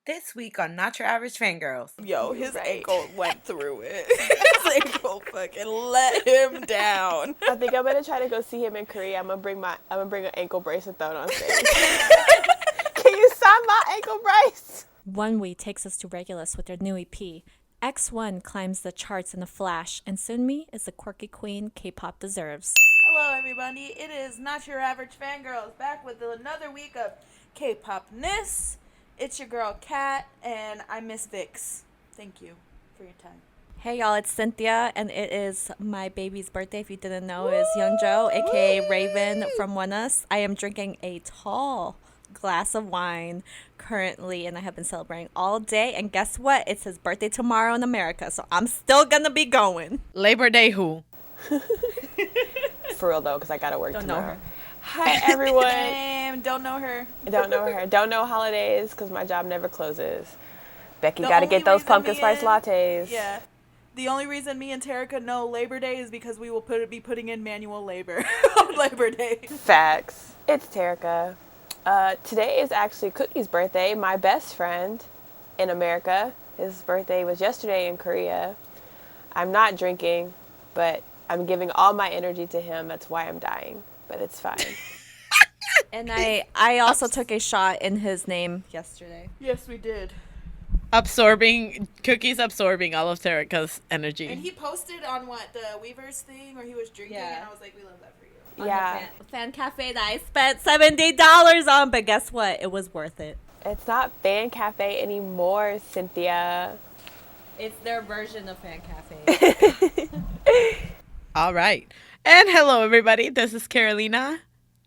This week on Not Your Average Fangirls. Yo, his ankle went through it. His ankle fucking let him down. I think I'm gonna try to go see him in Korea. I'm gonna bring an ankle brace and throw it on stage. Can you sign my ankle brace? ONEWE takes us to Regulus with their new EP. X1 climbs the charts in a flash, and Sunmi is the quirky queen K-pop deserves. Hello, everybody. It is Not Your Average Fangirls, back with another week of K-pop-ness. It's your girl, Kat, and I miss Vix. Thank you for your time. Hey y'all, it's Cynthia, and it is my baby's birthday. If you didn't know, is Youngjo, aka Raven from ONEUS. I am drinking a tall glass of wine currently, and I have been celebrating all day. And guess what? It's his birthday tomorrow in America, so I'm still gonna be going. Labor Day who? For real though, because I gotta work Don't tomorrow. know her. Hi everyone. Don't know her. Don't know her. Don't know holidays because my job never closes. Becky The gotta only get those reason pumpkin me spice and- lattes. Yeah. The only reason me and Terica know Labor Day is because we will be putting in manual labor on Labor Day. Facts. It's Terica. Today is actually Cookie's birthday, my best friend in America. His birthday was yesterday in Korea. I'm not drinking, but I'm giving all my energy to him. That's why I'm dying, but it's fine. And I also took a shot in his name yesterday. Yes, we did. Cookie's absorbing all of Terica's energy. And he posted on the Weavers thing where he was drinking, Yeah. and I was like, we love that for you. Yeah, Fan cafe that I spent $70 on, but guess what? It was worth it. it's not Fan Cafe anymore, Cynthia. It's their version of Fan Cafe. All right. And hello, everybody. This is Carolina.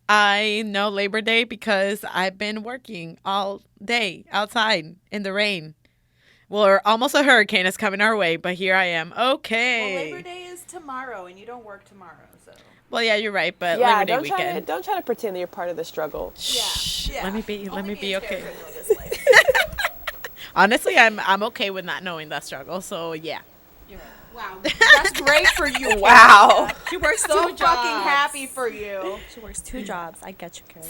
I know Labor Day because I've been working all day outside in the rain. Well, almost a hurricane is coming our way, but here I am. Okay. Well, Labor Day is tomorrow, and you don't work tomorrow, so. Well, yeah, you're right, but Yeah, Labor Day weekend. don't try to pretend that you're part of the struggle. Shh. Yeah. Let me be Only okay. and Terica know this life. Honestly, I'm okay with not knowing that struggle. So yeah. You're right. Wow, that's great for you. Wow. She works So fucking happy for you. She works 2 jobs. I get you, Carrie.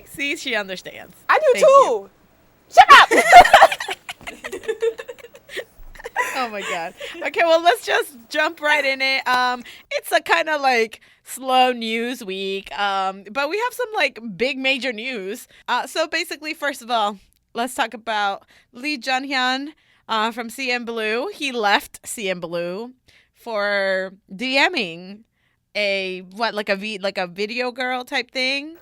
See, she understands. I do Thank too. Shut up. Oh my god. Okay, well let's just jump right in it. It's a kind of like slow news week. But we have some like big major news. So basically, first of all, let's talk about Lee Junhyun from CN Blue. He left CN Blue for DMing a video girl type thing.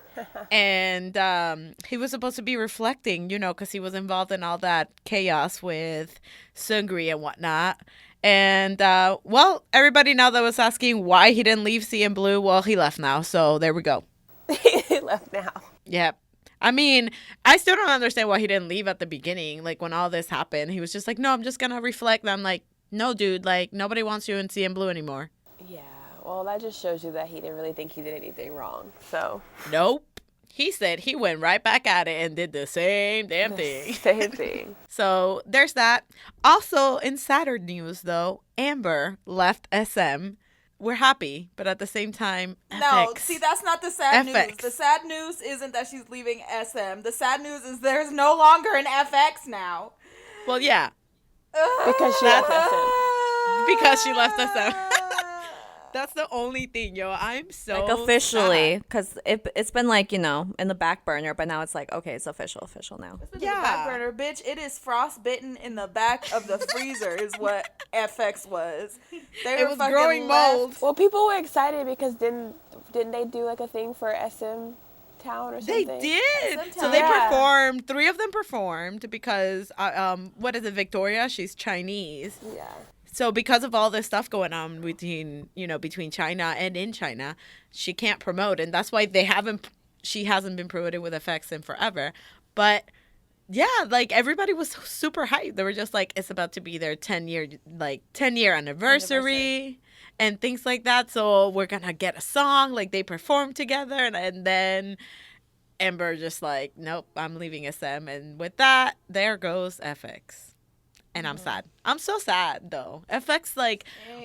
And he was supposed to be reflecting, because he was involved in all that chaos with Seungri and whatnot. And, everybody now that was asking why he didn't leave CN Blue, well, he left now. So there we go. He left now. Yep. I mean, I still don't understand why he didn't leave at the beginning. Like, when all this happened, he was just like, no, I'm just going to reflect. And I'm like, no, dude, like, nobody wants you in CN Blue anymore. Yeah, well, that just shows you that he didn't really think he did anything wrong. So Nope. He said he went right back at it and did the same damn thing. same thing. So there's that. Also, in sadder news, though, Amber left SM. We're happy, but at the same time, No, FX. see, that's not the sad news. FX. The sad news isn't that she's leaving SM. The sad news is there's no longer an FX now. Well, yeah, Because she left SM. because she left SM. That's the only thing, yo. I'm so Like officially, sad. because it's been like, in the back burner, but now it's like, okay, it's official now. It's been Yeah. in the back burner, bitch. It is frostbitten in the back of the freezer is what FX was. They It were was fucking growing left- mold. Well, people were excited because didn't they do like a thing for SM Town or They something? did. SM So they Town. performed. 3 of them performed because, what is it, Victoria? She's Chinese. Yeah. So because of all this stuff going on between China and in China, she can't promote, and that's why she hasn't been promoted with FX in forever. But yeah, like everybody was super hyped. They were just like, it's about to be their 10-year anniversary and things like that. So we're gonna get a song, like they perform together, and then Amber just like, nope, I'm leaving SM, and with that, there goes FX. And I'm sad. I'm so sad though. FX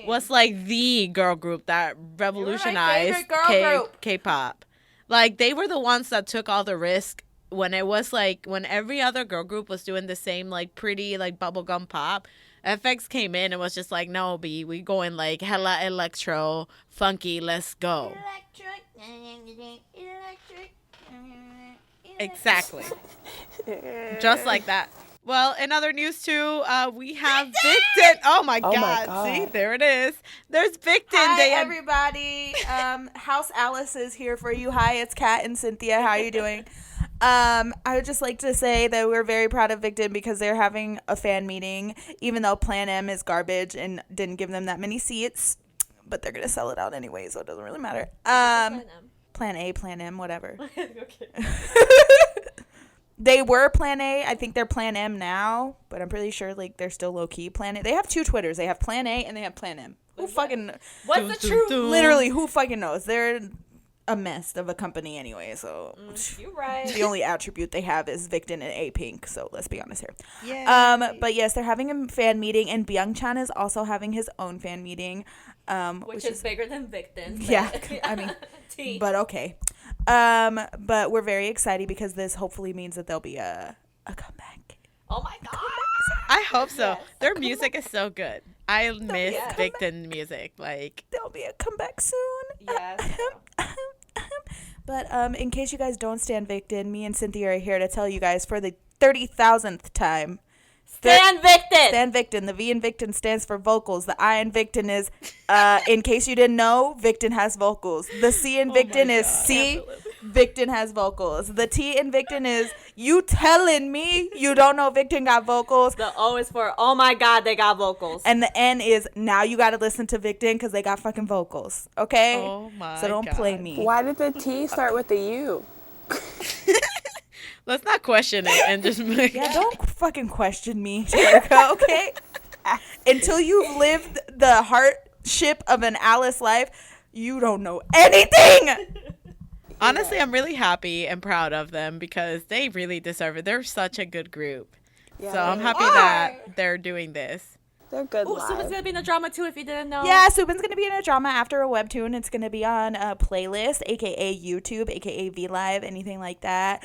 was like the girl group that revolutionized favorite girl group. K-pop. Like they were the ones that took all the risk when it was like when every other girl group was doing the same like pretty like bubblegum pop, FX came in and was just like, no, B, we going like hella electro, funky, let's go. Exactly. Just like that. Well, in other news too, we have VICTON. Oh my God. See, there it is. There's VICTON. Hi, everybody. House Alice is here for you. Hi, it's Kat and Cynthia. How are you doing? I would just like to say that we're very proud of VICTON because they're having a fan meeting, even though Plan M is garbage and didn't give them that many seats. But they're going to sell it out anyway, so it doesn't really matter. Plan A, Plan M, whatever. Okay. They were Plan A. I think they're Plan M now, but I'm pretty sure like they're still low key Plan A. They have two Twitters. They have Plan A and they have Plan M. Who fucking? What's the truth? Literally, who fucking knows? They're a mess of a company anyway. So you're right. the only attribute they have is VICTON and A Pink. So let's be honest here. Yeah. But yes, they're having a fan meeting, and Byung-chan is also having his own fan meeting. Which is bigger than VICTON. Yeah, I mean, but okay. But we're very excited because this hopefully means that there'll be a comeback. Oh my God. I hope so. Yes. Their music is so good. I miss VICTON music. Like, There'll be a comeback soon. Yes. But in case you guys don't stand VICTON, me and Cynthia are here to tell you guys for the 30,000th time. Stan VICTON. Stan VICTON. The V in VICTON stands for vocals. The I in VICTON is, in case you didn't know, VICTON has vocals. The C in VICTON is C. VICTON has vocals. The T in VICTON is, you telling me you don't know VICTON got vocals? The O is for, oh my God, they got vocals. And the N is, now you got to listen to VICTON because they got fucking vocals. Okay? oh my So don't God. play me. Why did the T start with the U? Let's not question it and just Yeah, don't fucking question me, Jericho, okay? Until you've lived the hardship of an Alice life, you don't know anything. Honestly, I'm really happy and proud of them because they really deserve it. They're such a good group. Yeah, So I'm they happy that they're doing this. They're good Oh, Suba's live. gonna be in the drama too if you didn't know. Yeah, Subin's going to be in a drama after a webtoon. It's going to be on a playlist, a.k.a. YouTube, a.k.a. VLive, anything like that.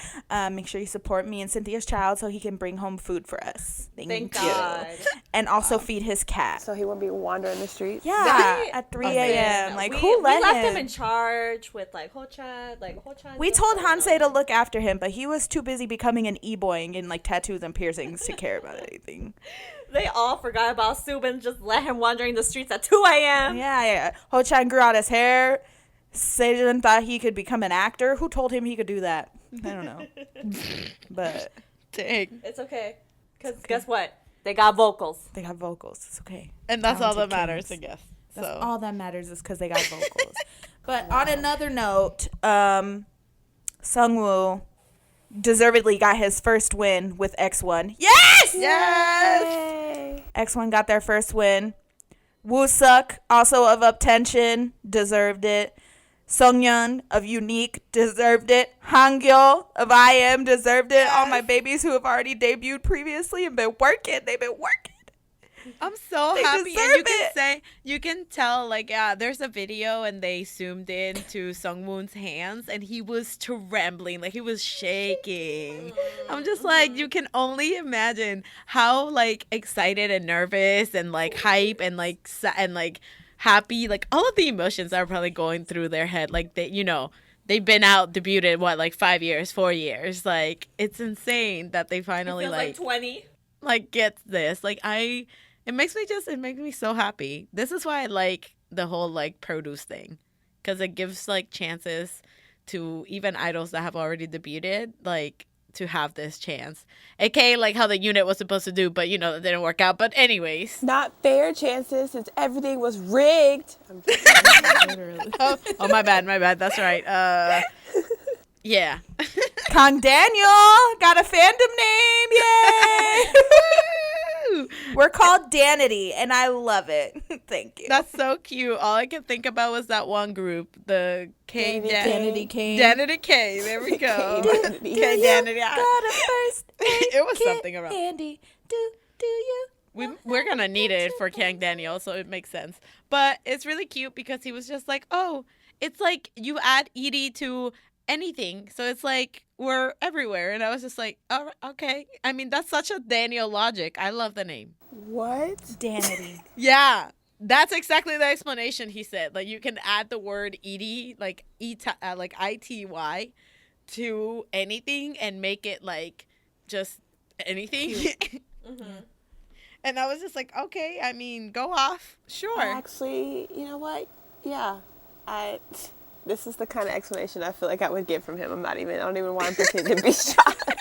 Make sure you support me and Cynthia's child so he can bring home food for us. Thank you. God. And also feed his cat. So he won't be wandering the streets. Yeah, Right? at 3 a.m. Like, we who let left him? him in charge with like Hochan. Like Hochan. We told Hansei to look after him, but he was too busy becoming an e-boy and getting like tattoos and piercings to care about anything. They all forgot about Subin. Just let him wandering the streets at 2 a.m. Yeah. Ho-chan grew out his hair. Sejun thought he could become an actor. Who told him he could do that? I don't know. But Dang. It's okay. Because guess what? They got vocals. they got vocals. It's okay. And that's all that Talented matters, kings. I guess. That's So all that matters is because they got vocals. But on another note, Sungwoo deservedly got his first win with X1. Yes! Yes! X1 got their first win. Woo-suk, also of Uptension, deserved it. Sungyeon of Unique deserved it. Hangyo of IM deserved it. All my babies who have already debuted previously and been working. They've been working. I'm so They happy, and deserve you can it. say, you can tell, like, yeah, there's a video, and they zoomed in to Sungwoon's hands, and he was trembling, like he was shaking. I'm just like, you can only imagine how like excited and nervous and like hype and like happy, like all of the emotions that are probably going through their head. Like they've been out debuted like 5 years, 4 years. Like it's insane that they finally Feels like 20. like get this. Like it makes me so happy. This is why I like the whole like produce thing, because it gives like chances to even idols that have already debuted, like to have this chance. AKA like how the unit was supposed to do, but that didn't work out. But anyways. Not fair chances since everything was rigged. I'm just Literally. Oh my bad. That's right. Yeah. Kang Daniel got a fandom name. Yay! We're called Danity, and I love it. Thank you. That's so cute. All I could think about was that one group, the K Danity K. Danity K. There we go. Danity. K Danity. Got a first. It was something around. Candy. Do you? We're gonna need it for Kang Daniel, so it makes sense. But it's really cute because he was just like, oh, it's like you add Edie to anything. So it's like we're everywhere. And I was just like, all right, okay. I mean, that's such a Daniel logic. I love the name. What? Danity. Yeah. That's exactly the explanation he said. Like you can add the word ity, like like ity to anything and make it like just anything. And I was just like, okay, I mean, go off. Sure. Actually, you know what? Yeah. This is the kind of explanation I feel like I would get from him. I don't even want to pretend to be shocked.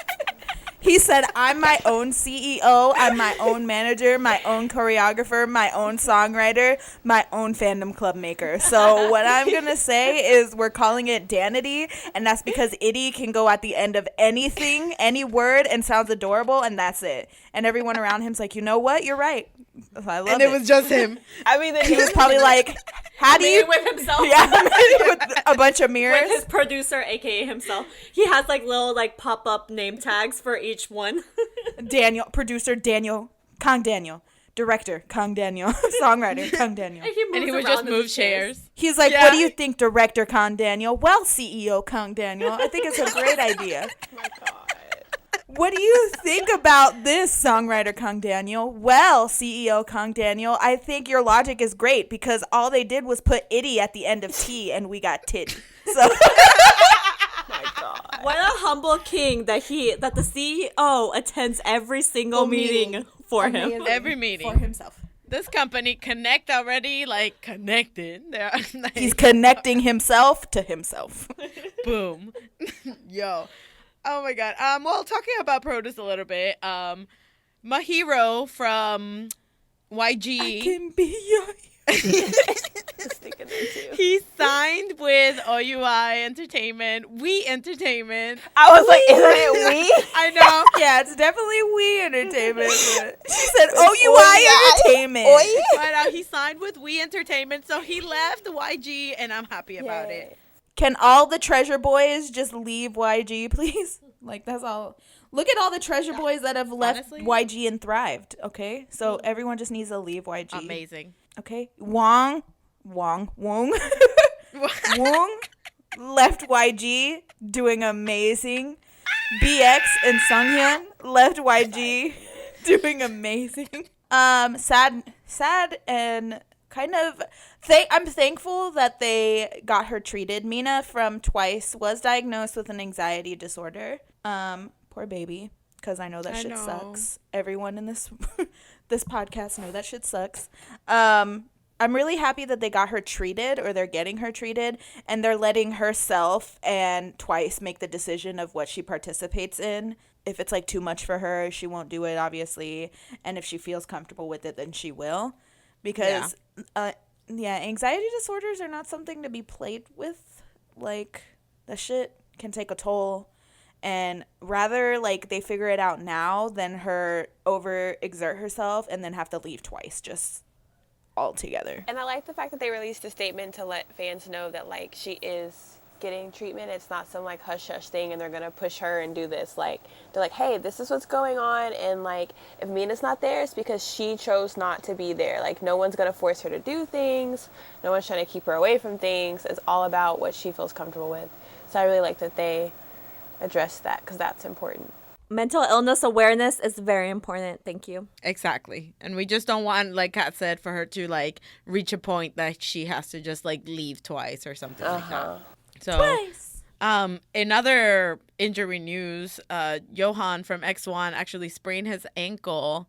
He said, I'm my own CEO, I'm my own manager, my own choreographer, my own songwriter, my own fandom club maker. So what I'm going to say is we're calling it Danity, and that's because itty can go at the end of anything, any word, and sounds adorable, and that's it. And everyone around him's like, you know what? You're right. I love it. And it was just him. I mean, then He was probably like, how do you... with himself. Yeah, with a bunch of mirrors. With his producer, aka himself. He has like little like pop-up name tags for each one. Daniel, producer Daniel, Kong Daniel, director Kong Daniel, songwriter Kong Daniel. And he would just move chairs. He's like, Yeah. what do you think, director Kong Daniel? Well, CEO Kong Daniel, I think it's a great idea. oh my God. What do you think about this, songwriter Kong Daniel? Well, CEO Kong Daniel, I think your logic is great because all they did was put itty at the end of T and we got titty. So My God. What a humble king that the CEO attends every single meeting for him. Every meeting. for himself. This company connect already, like connected. They're like, He's connecting himself to himself. boom. Yo. Oh my God. Well, talking about produce a little bit. My hero from YG. Can be your... Just thinking that too. He signed with OUI Entertainment, We Entertainment. I was like, isn't it we? I know. Yeah, it's definitely We Entertainment. She said OUI Entertainment. I know. He signed with We Entertainment, so he left YG, and I'm happy about it. Can all the Treasure Boys just leave YG, please? Like, that's all. Look at all the Treasure Boys that have left Honestly? YG and thrived, okay? So everyone just needs to leave YG. Amazing. Okay? Wong left YG, doing amazing. BX and Sunghyun left YG, doing amazing. Sad and kind of I'm thankful that they got her treated. Mina from Twice was diagnosed with an anxiety disorder. Poor baby, because I know that shit sucks. Everyone in this this podcast know that shit sucks. I'm really happy that they got her treated, or they're getting her treated, and they're letting herself and Twice make the decision of what she participates in. If it's like too much for her, she won't do it, obviously. And if she feels comfortable with it, then she will. Because, anxiety disorders are not something to be played with. Like, that shit can take a toll. And rather, like, they figure it out now than her overexert herself and then have to leave twice, just altogether. And I like the fact that they released a statement to let fans know that, like, she is getting treatment. It's not some, like, hush-hush thing and they're going to push her and do this. Like, they're like, hey, this is what's going on. And, like, if Mina's not there, it's because she chose not to be there. Like, no one's going to force her to do things. No one's trying to keep her away from things. It's all about what she feels comfortable with. So I really like that they address that because that's important. Mental illness awareness is very important. Thank you. Exactly. And we just don't want, like Kat said, for her to, like, reach a point that she has to just, like, leave twice or something like that. So, Twice! in other injury news, Johan from X1 actually sprained his ankle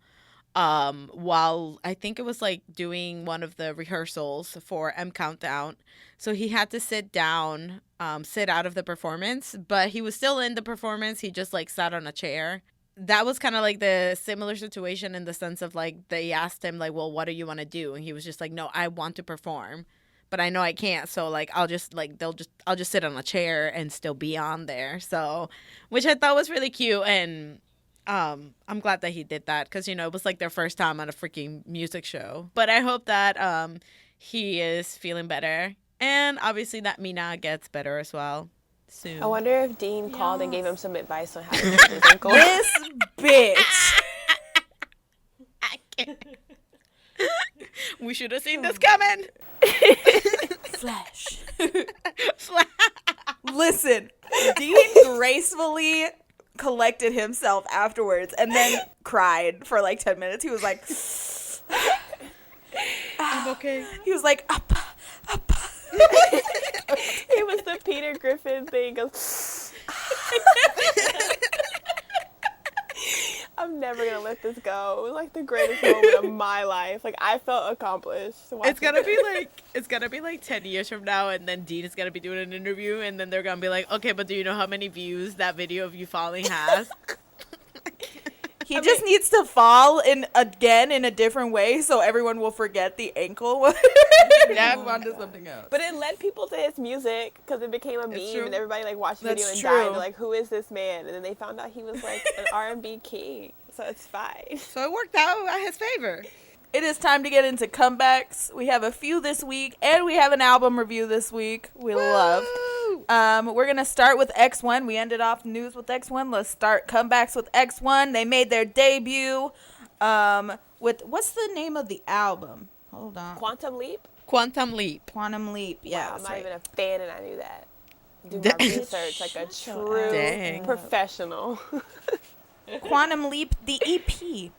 while I think it was like doing one of the rehearsals for M Countdown. So he had to sit down, sit out of the performance, but he was still in the performance. He just like sat on a chair. That was kind of like the similar situation in the sense of like they asked him like, well, what do you want to do? And he was just like, no, I want to perform, but I know I can't. So like, I'll just sit on a chair and still be on there. So, which I thought was really cute. And I'm glad that he did that because, you know, it was like their first time on a freaking music show. But I hope that he is feeling better. And obviously that Mina gets better as well soon. I wonder if Dean called and gave him some advice on how to fix his ankle. This bitch. I can't. We should have seen this coming. Flash. Flash. Listen. Dean gracefully collected himself afterwards and then cried for like 10 minutes. He was like, I'm okay. he was like, up. It was the Peter Griffin thing. I'm never gonna let this go. It was like the greatest moment of my life. Like, I felt accomplished. It's gonna be like 10 years from now, and then Dean is gonna be doing an interview, and then they're gonna be like, okay, but do you know how many views that video of you falling has? He just needs to fall in a different way so everyone will forget the ankle. Yeah. Move on to something else. But it led people to his music because it became a meme, true. and everybody like watched the That's video and true. died. They're like, "Who is this man?" And then they found out he was like an R&B king. So it's fine. So it worked out in his favor. It is time to get into comebacks. We have a few this week, and we have an album review this week. We love. We're gonna start with X1. We ended off news with X1. Let's start comebacks with X1. They made their debut. With what's the name of the album? Hold on. Quantum Leap. Quantum Leap. Quantum Leap. Yeah, Wow, I'm that's not right. even a fan, and I knew that. Do my research like a true Dang. professional. Quantum Leap, the EP.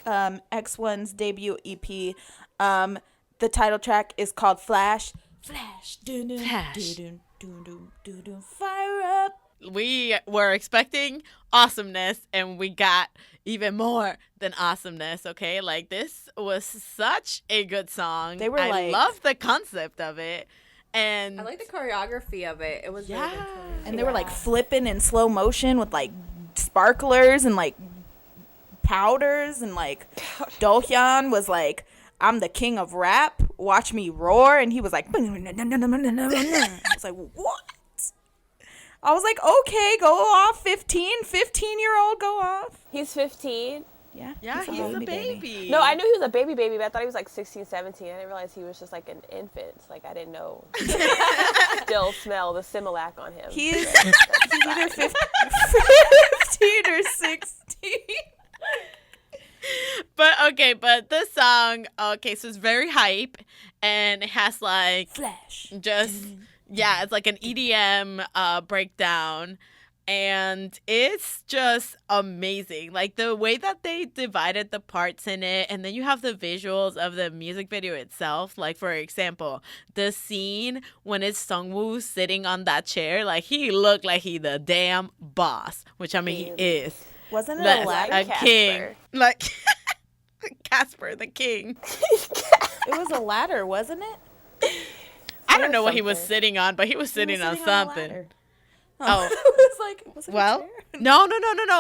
X1's debut EP. The title track is called Flash. Flash. Dun, dun, Flash. dun, dun, dun, dun, dun, fire up. We were expecting awesomeness, and we got even more than awesomeness, okay? Like, this was such a good song. They were I like- love the concept of it. And I like the choreography of it. It was really good. And they were like flipping in slow motion with like sparklers and like powders, and like Dohyun was like, I'm the king of rap, watch me roar, and he was like, I was like, what? I was like, okay, go off, 15-year-old, go off. He's 15. yeah, he's a baby. No, I knew he was a baby, but I thought he was like 16, 17. I didn't realize he was just like an infant. Like, I didn't know. Still smell the Similac on him. He's either 15 or 16. But this song, okay, so it's very hype, and it has like Flash. just it's like an EDM breakdown, and it's just amazing. Like, the way that they divided the parts in it, and then you have the visuals of the music video itself. Like, for example, the scene when it's Sungwoo sitting on that chair, like, he looked like he the damn boss, which I mean he is. Wasn't it Like a ladder? Like a king, Casper. like Casper the king. It was a ladder, wasn't it? I don't know what he was something. sitting on, but he was sitting on a something. ladder. Oh. It was like, was it a Well, chair? no,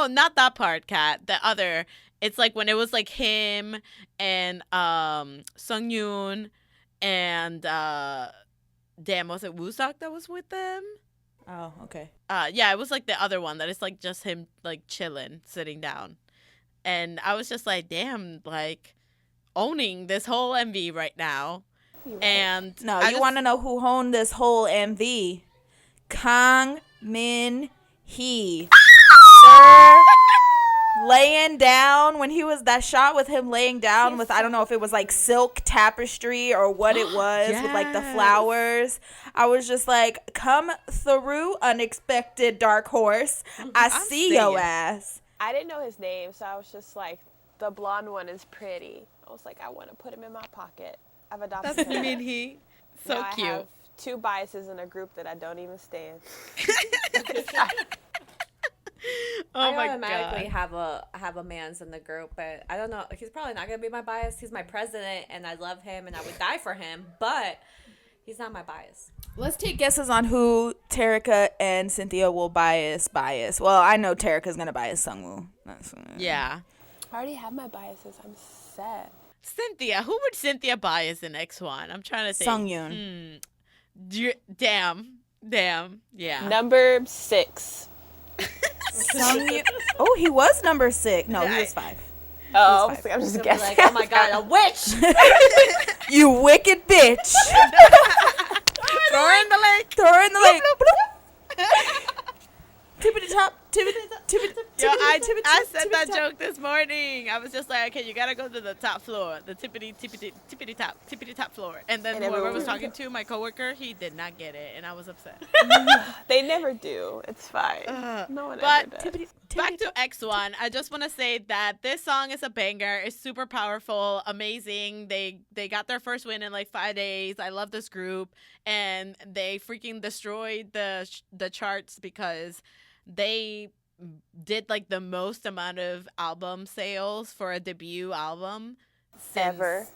not that part, Kat. The other, it's like when it was like him and Sung Yoon and damn, was it Woosak that was with them? Oh, okay. Yeah, it was like the other one that is like just him like chilling, sitting down, and I was just like, damn, like owning this whole MV right now. And No, I you just- want to know who owned this whole MV? Kang Min Hee. Sir, laying down when he was that shot with him laying down with, I don't know if it was like silk tapestry or what it was, with like the Yes. flowers. I was just like, come through, unexpected dark horse. I I'm see seeing your it. ass. I didn't know his name, so I was just like, the blonde one is pretty. I was like, I want to put him in my pocket. I've adopted That's him. he. So Now cute. I have two biases in a group that I don't even stand. Oh my I automatically god. have a man's in the group, but I don't know. He's probably not gonna be my bias. He's my president, and I love him, and I would die for him. But he's not my bias. Let's take guesses on who Terika and Cynthia will bias. Well, I know Terika's gonna bias Sungwoo. Yeah. I already have my biases. I'm set. Cynthia, who would Cynthia bias in X1? I'm trying to think. Sungyoon. Damn. Yeah. Number 6. Sungyoon. Oh, he was number 6. No, he was 5. Oh, He's I'm just Be guessing. like, oh my god, a witch! You wicked bitch. Throw her in the lake. Throw her in the lake. Tippity top. Yo, I said that joke this morning. I was just like, okay, you gotta go to the top floor, the tippity top floor. And then whoever I was talking to, my coworker, he did not get it, and I was upset. They never do. It's fine. No one ever does. Back to X1, I just want to say that this song is a banger. It's super powerful, amazing. They got their first win in like 5 days. I love this group, and they freaking destroyed the charts because they did like the most amount of album sales for a debut album Ever.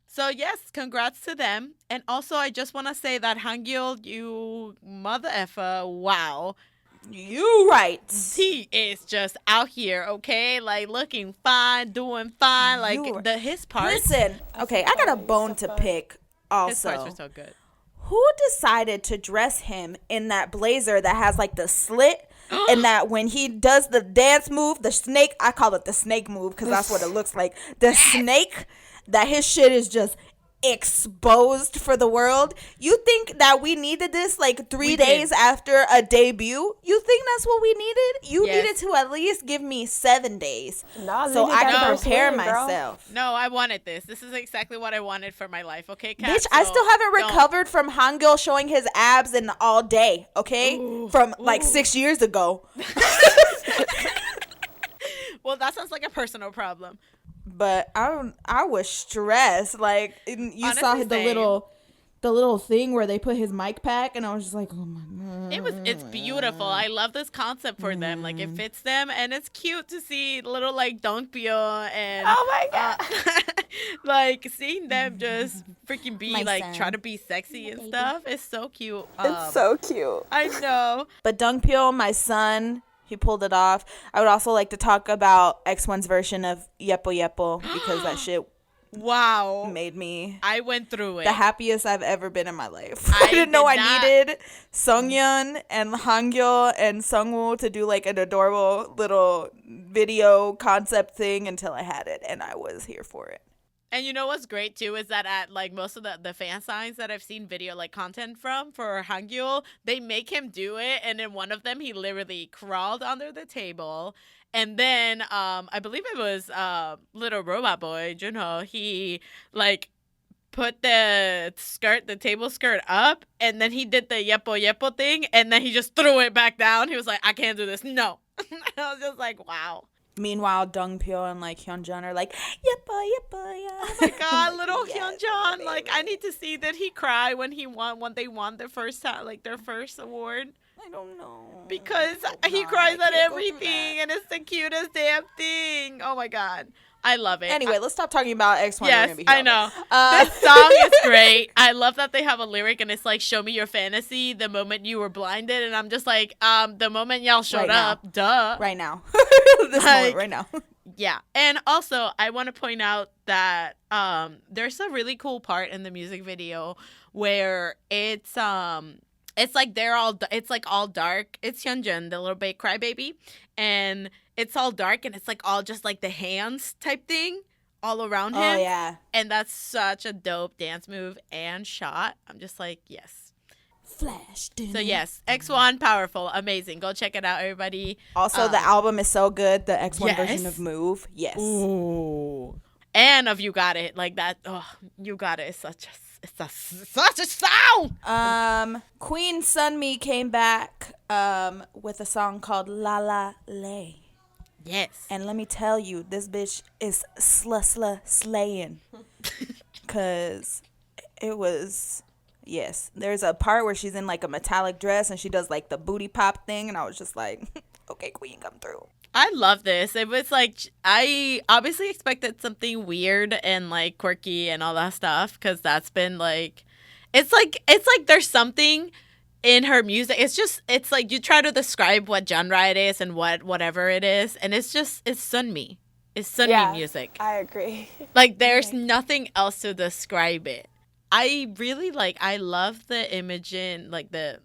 So yes, congrats to them. And also I just want to say that Hangul, you mother effer, wow. You right. He is just out here, okay? Like looking fine, doing fine. Like his parts. Listen, okay, I got a bone to pick also. His parts are so good. Who decided to dress him in that blazer that has like the slit and that when he does the dance move, the snake, I call it the snake move because that's what it looks like. The snake, that his shit is just exposed for the world. You think that we needed this like 3 days after a debut? You think that's what we needed? You needed to at least give me 7 days so I can prepare myself. No, I wanted this. This is exactly what I wanted for my life. Okay, Kat? Bitch, I still haven't recovered from Hangul showing his abs in all day. Okay, from like 6 years ago. Well, that sounds like a personal problem. But I was stressed. Like you Honestly, saw the little thing where they put his mic pack, and I was just like, oh my god. It's beautiful. I love this concept for them. Like it fits them, and it's cute to see little like Dongpyo and oh my god, like seeing them just freaking be My like son. try to be sexy and stuff. It's so cute. it's so cute. I know. But Dongpyo, my son, he pulled it off. I would also like to talk about X1's version of Yepo Yepo because that shit Wow. made me I went through it. the happiest I've ever been in my life. I didn't know I needed Sungyeon and Hangul and Sungwoo to do like an adorable little video concept thing until I had it, and I was here for it. And you know what's great too is that at like most of the fan signs that I've seen video like content from for Hangul, they make him do it, and in one of them he literally crawled under the table, and then I believe it was little robot boy Junho. He like put the table skirt up, and then he did the yepo yepo thing, and then he just threw it back down. He was like, I can't do this. No. I was just like, wow. Meanwhile, Dongpyo and like Hyunjin are like, Yepa, Yepa, yeah. Oh my god, little Yes, Hyunjin. baby. Like, I need to see, did he cry when they won their first time, like their first award? I don't know. Because I he hope not. cries I at can't go through everything, that. and it's the cutest damn thing. Oh my god. I love it. Anyway, let's stop talking about X1. Yes, I know. This song is great. I love that they have a lyric and it's like, show me your fantasy the moment you were blinded. And I'm just like, the moment y'all showed Right now. up, duh. Right now. Like, This moment, right now. Yeah. And also, I want to point out that there's a really cool part in the music video where it's like it's like all dark. It's Hyunjin, the little crybaby, and it's all dark and it's like all just like the hands type thing all around him. Oh, yeah. And that's such a dope dance move and shot. I'm just like, yes. Flash. So yes, X1 powerful, amazing. Go check it out, everybody. Also, the album is so good. The X1 Yes. version of Move. Yes. Ooh. And of You Got It, like that. Oh, You Got It is such a sound. Queen Sunmi came back with a song called Lalalay. Yes. And let me tell you, this bitch is slaying. Because it was, yes. There's a part where she's in like a metallic dress and she does like the booty pop thing. And I was just like, okay, queen, come through. I love this. It was like, I obviously expected something weird and like quirky and all that stuff, because that's been like, it's like there's something in her music. It's like you try to describe what genre it is and whatever it is, and it's Sunmi. It's Sunmi music. I agree. Like there's nothing else to describe it. I really I love the imaging, like the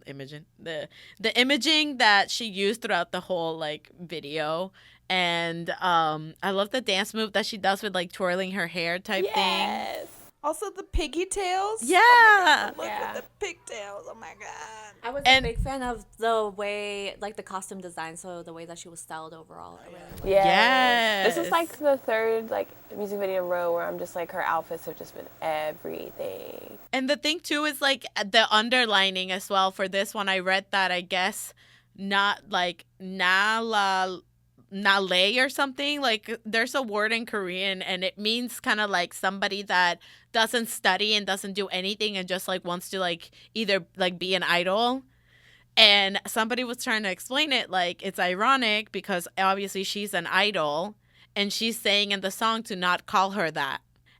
imaging that she used throughout the whole like video. And I love the dance move that she does with like twirling her hair type thing. Also the piggy tails. Yeah. Look Yeah. at the pigtails. Oh my god. I was And- a big fan of the way, like the costume design, so the way that she was styled overall. I really liked it. Yes. This Yes. is like the third like music video in a row where I'm just like her outfits have just been everything. And the thing too is like the underlining as well for this one. I read that I guess not like Nalay or something. Like there's a word in Korean and it means kind of like somebody that doesn't study and doesn't do anything and just like wants to like either like be an idol. And somebody was trying to explain it like it's ironic because obviously she's an idol and she's saying in the song to not call her that.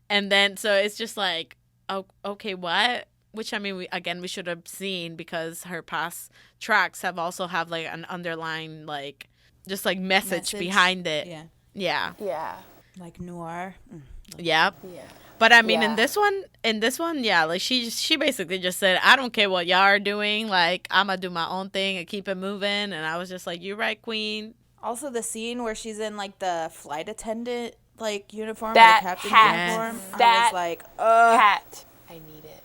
And then so it's just like, oh, okay, what? Which I mean, we should have seen because her past tracks have also have like an underlying like just like message behind it. Yeah. Yeah. Yeah. Like noir. Yep. Yeah. But I mean, Yeah. in this one, yeah, like she basically just said, I don't care what y'all are doing. Like I'm gonna do my own thing and keep it moving. And I was just like, you're right, queen. Also the scene where she's in like the flight attendant like uniform, That or the captain hat. uniform. I That was like, ugh. Hat. I need it.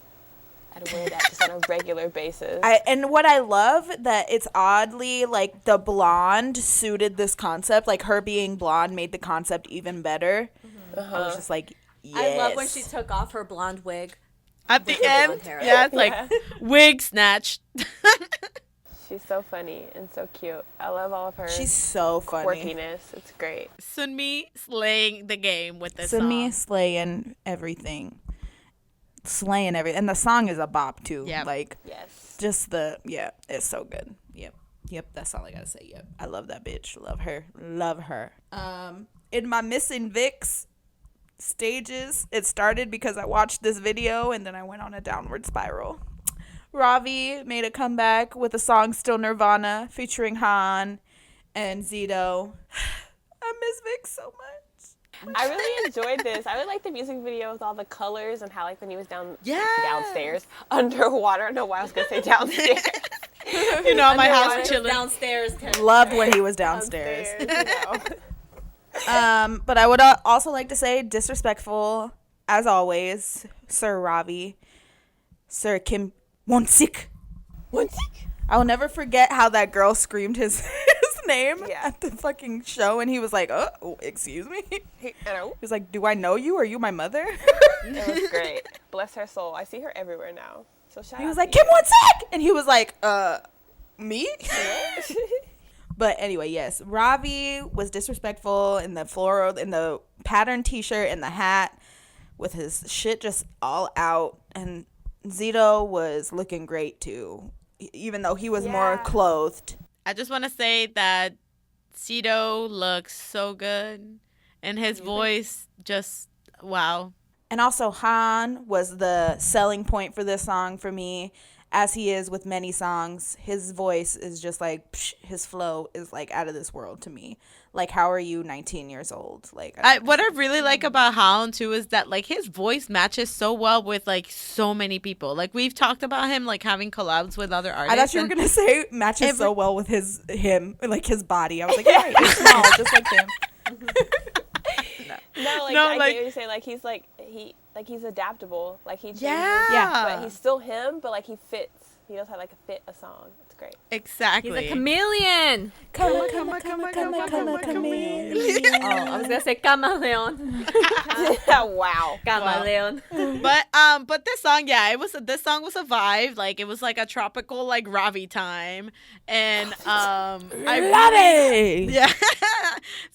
I'd wear that just on a regular basis. And what I love that it's oddly like the blonde suited this concept. Like her being blonde made the concept even better. I was just like, yes. I love when she took off her blonde wig. At the the end, blonde hair. yeah, it's like Yeah. wig snatched. She's so funny and so cute. I love all of her She's so funny. quirkiness. It's great. Sunmi slaying the game with this Sunmi song. slaying everything. Slaying everything. And the song is a bop too. Yep. Like Yes. just it's so good. Yep, that's all I gotta say. Yep. I love that bitch. Love her. In my missing Vix stages, it started because I watched this video and then I went on a downward spiral. Ravi made a comeback with the song Still Nirvana featuring Haon and Xydo. I miss Vix so much. I really enjoyed this. I really like the music video with all the colors and how like when he was Yeah. downstairs underwater. I don't know why I was gonna say downstairs. You know, at my house Underwater, chilling. downstairs. Loved when he was downstairs. You know. But I would also like to say disrespectful, as always, Sir Ravi, Sir Kim Won-sik. I will never forget how that girl screamed his name at the fucking show, and he was like, "Oh, excuse me." He was like, "Do I know you? Are you my mother?" It was great. Bless her soul. I see her everywhere now. So shout He out was to like, you. "Kim Won-sik," and he was like, me?" But anyway, yes, Ravi was disrespectful in the patterned T-shirt and the hat, with his shit just all out, and Xydo was looking great too, even though he was more clothed. I just want to say that Xydo looks so good, and his voice just wow. And also Han was the selling point for this song for me, as he is with many songs. His voice is just like, his flow is like out of this world to me. Like, how are you 19 years old? Like, What I really like about Haon too is that like his voice matches so well with like so many people. Like we've talked about him like having collabs with other artists. I thought you were and- gonna say matches so well with him, like his body. I was like, yeah, he's small, just like him. No, like No, I like- get what you're saying. Like he's adaptable. Like he changes. Yeah. But he's still him. But like he fits. He knows how to like fit a song. It's great. Exactly. He's a chameleon. Come on. Oh, I was gonna say chameleon. Wow. Chameleon. But this song, yeah, this song was a vibe. Like it was like a tropical like Ravi time, and yeah.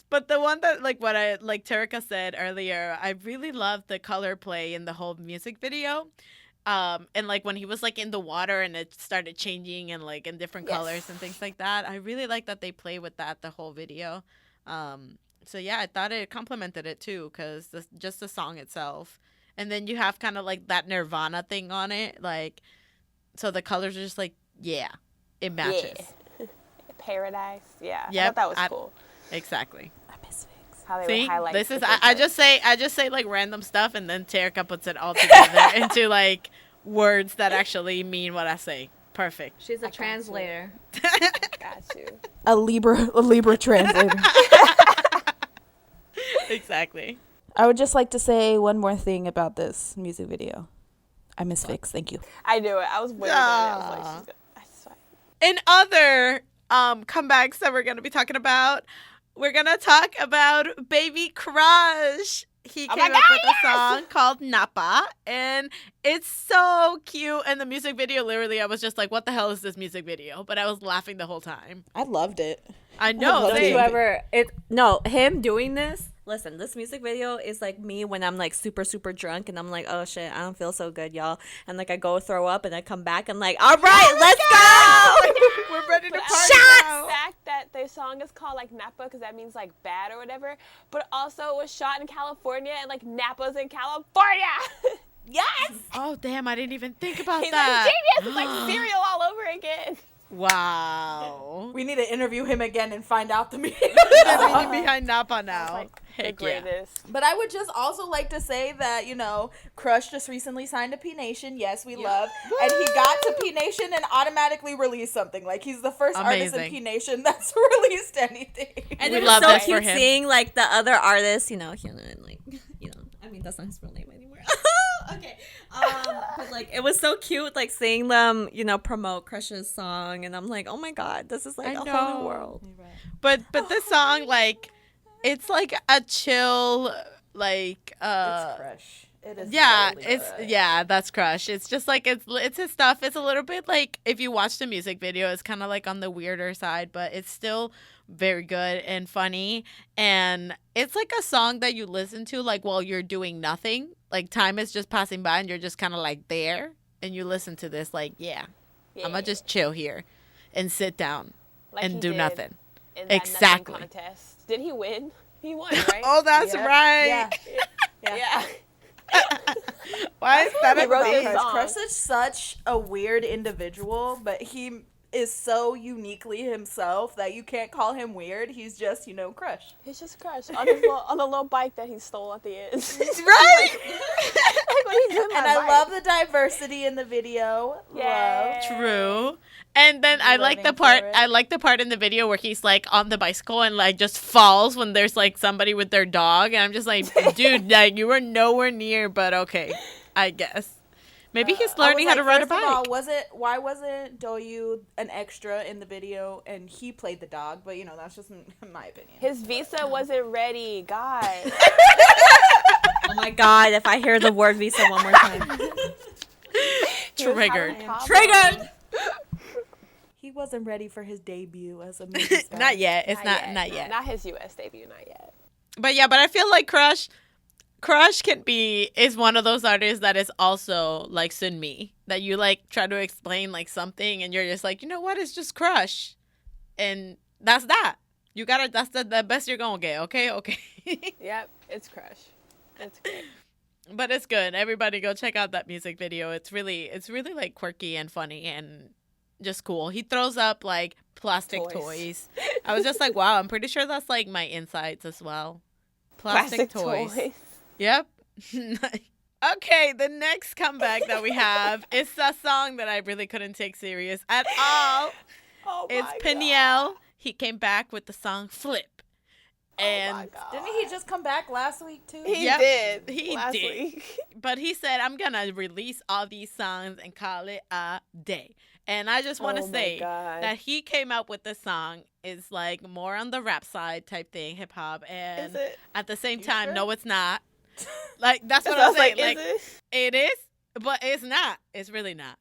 But the one that like what I like Terika said earlier, I really loved the color play in the whole music video. And like when he was like in the water and it started changing and like in different colors and things like that. I really like that they play with that the whole video. So yeah, I thought it complemented it too, because just the song itself. And then you have kind of like that Nirvana thing on it, like, so the colors are just like, yeah, it matches. Yeah. Paradise. Yeah. Yep, I thought that was cool. Exactly. I miss Vix. How they See, would highlight. this is different I just say like random stuff, and then Terika puts it all together into like words that actually mean what I say. Perfect. She's a translator. Got you. A Libra translator. Exactly. I would just like to say one more thing about this music video. I miss Vix. Thank you. I knew it. I was waiting on it. I was like, she's good. That's fine. In other comebacks that we're going to be talking about, we're going to talk about Baby Crush. He came up with a song called NAPPA, and it's so cute. And the music video, literally, I was just like, what the hell is this music video? But I was laughing the whole time. I loved it. I know. Him doing this. Listen, this music video is like me when I'm like super, super drunk and I'm like, oh shit, I don't feel so good, y'all. And like I go throw up and I come back and like, all right, let's go. We're ready to party now. The fact that the song is called like Nappa because that means like bad or whatever, but also it was shot in California and like Nappa's in California. Yes. Oh damn! I didn't even think about He's that. like genius. It's like cereal all over again. Wow. We need to interview him again and find out the meaning. Meaning behind NAPPA now. Like the Heck yeah. greatest. But I would just also like to say that, you know, Crush just recently signed to P Nation. Yes, we love. And he got to P Nation and automatically released something. Like, he's the first artist in P Nation that's released anything. And We it was love so that for cute him. seeing like the other artists, you know, and like, you know, I mean, that's not his real name anymore. Okay. But like, it was so cute, like seeing them, you know, promote Crush's song. And I'm like, oh my God, this is like I a whole know. new world. But this song, like, it's like a chill, like, It's Crush. It is. yeah, totally it's Crush. yeah, that's Crush. It's just like it's his stuff. It's a little bit like if you watch the music video, it's kind of like on the weirder side, but it's still very good and funny. And it's like a song that you listen to like while you're doing nothing. Like time is just passing by and you're just kind of like there and you listen to this like, yeah, I'm gonna just chill here and sit down Like and he do did nothing. in that Exactly. nothing contest. Did he win? He won, right? Oh, that's Yeah. right. Yeah. Why is that He a wrote thing? this song. Crush is such a weird individual, but he is so uniquely himself that you can't call him weird. He's just, you know, Crush. He's just Crush on his on the little bike that he stole at the end. Right? Like, what are you doing? And I love the diversity in the video. Yeah. Love. True. And then I like the living part for it. I like the part in the video where he's like on the bicycle and like just falls when there's like somebody with their dog and I'm just like, dude, like you were nowhere near, but okay, I guess. Maybe he's learning how to ride a bike. All, why wasn't Doyu an extra in the video and he played the dog? But you know, that's just my opinion. His visa wasn't ready. God. Oh my God, if I hear the word visa one more time. Triggered. Triggered! He wasn't ready for his debut as a movie star. Not yet. It's not yet. Not his U.S. debut. Not yet. But yeah, but I feel like Crush is one of those artists that is also like Sunmi, that you like try to explain like something and you're just like, you know what, it's just Crush. And that's that. You gotta, that's the best you're gonna get, okay? Yep, it's Crush. It's great. But it's good. Everybody go check out that music video. It's really like quirky and funny and just cool. He throws up like plastic toys. I was just like, wow, I'm pretty sure that's like my insides as well. Plastic toys. Yep. Okay, the next comeback that we have is a song that I really couldn't take serious at all. Oh It's Peniel. He came back with the song Flip. And Didn't he just come back last week too? He Yep, did. he last did. week. But he said, I'm going to release all these songs and call it a day. And I just want to Oh my say God. that he came up with this song is like more on the rap side type thing, hip hop. And Is it? at the same time, sure? no, it's not. Like, that's what I I'm was saying. like, Like, is it is, but it's not. It's really not.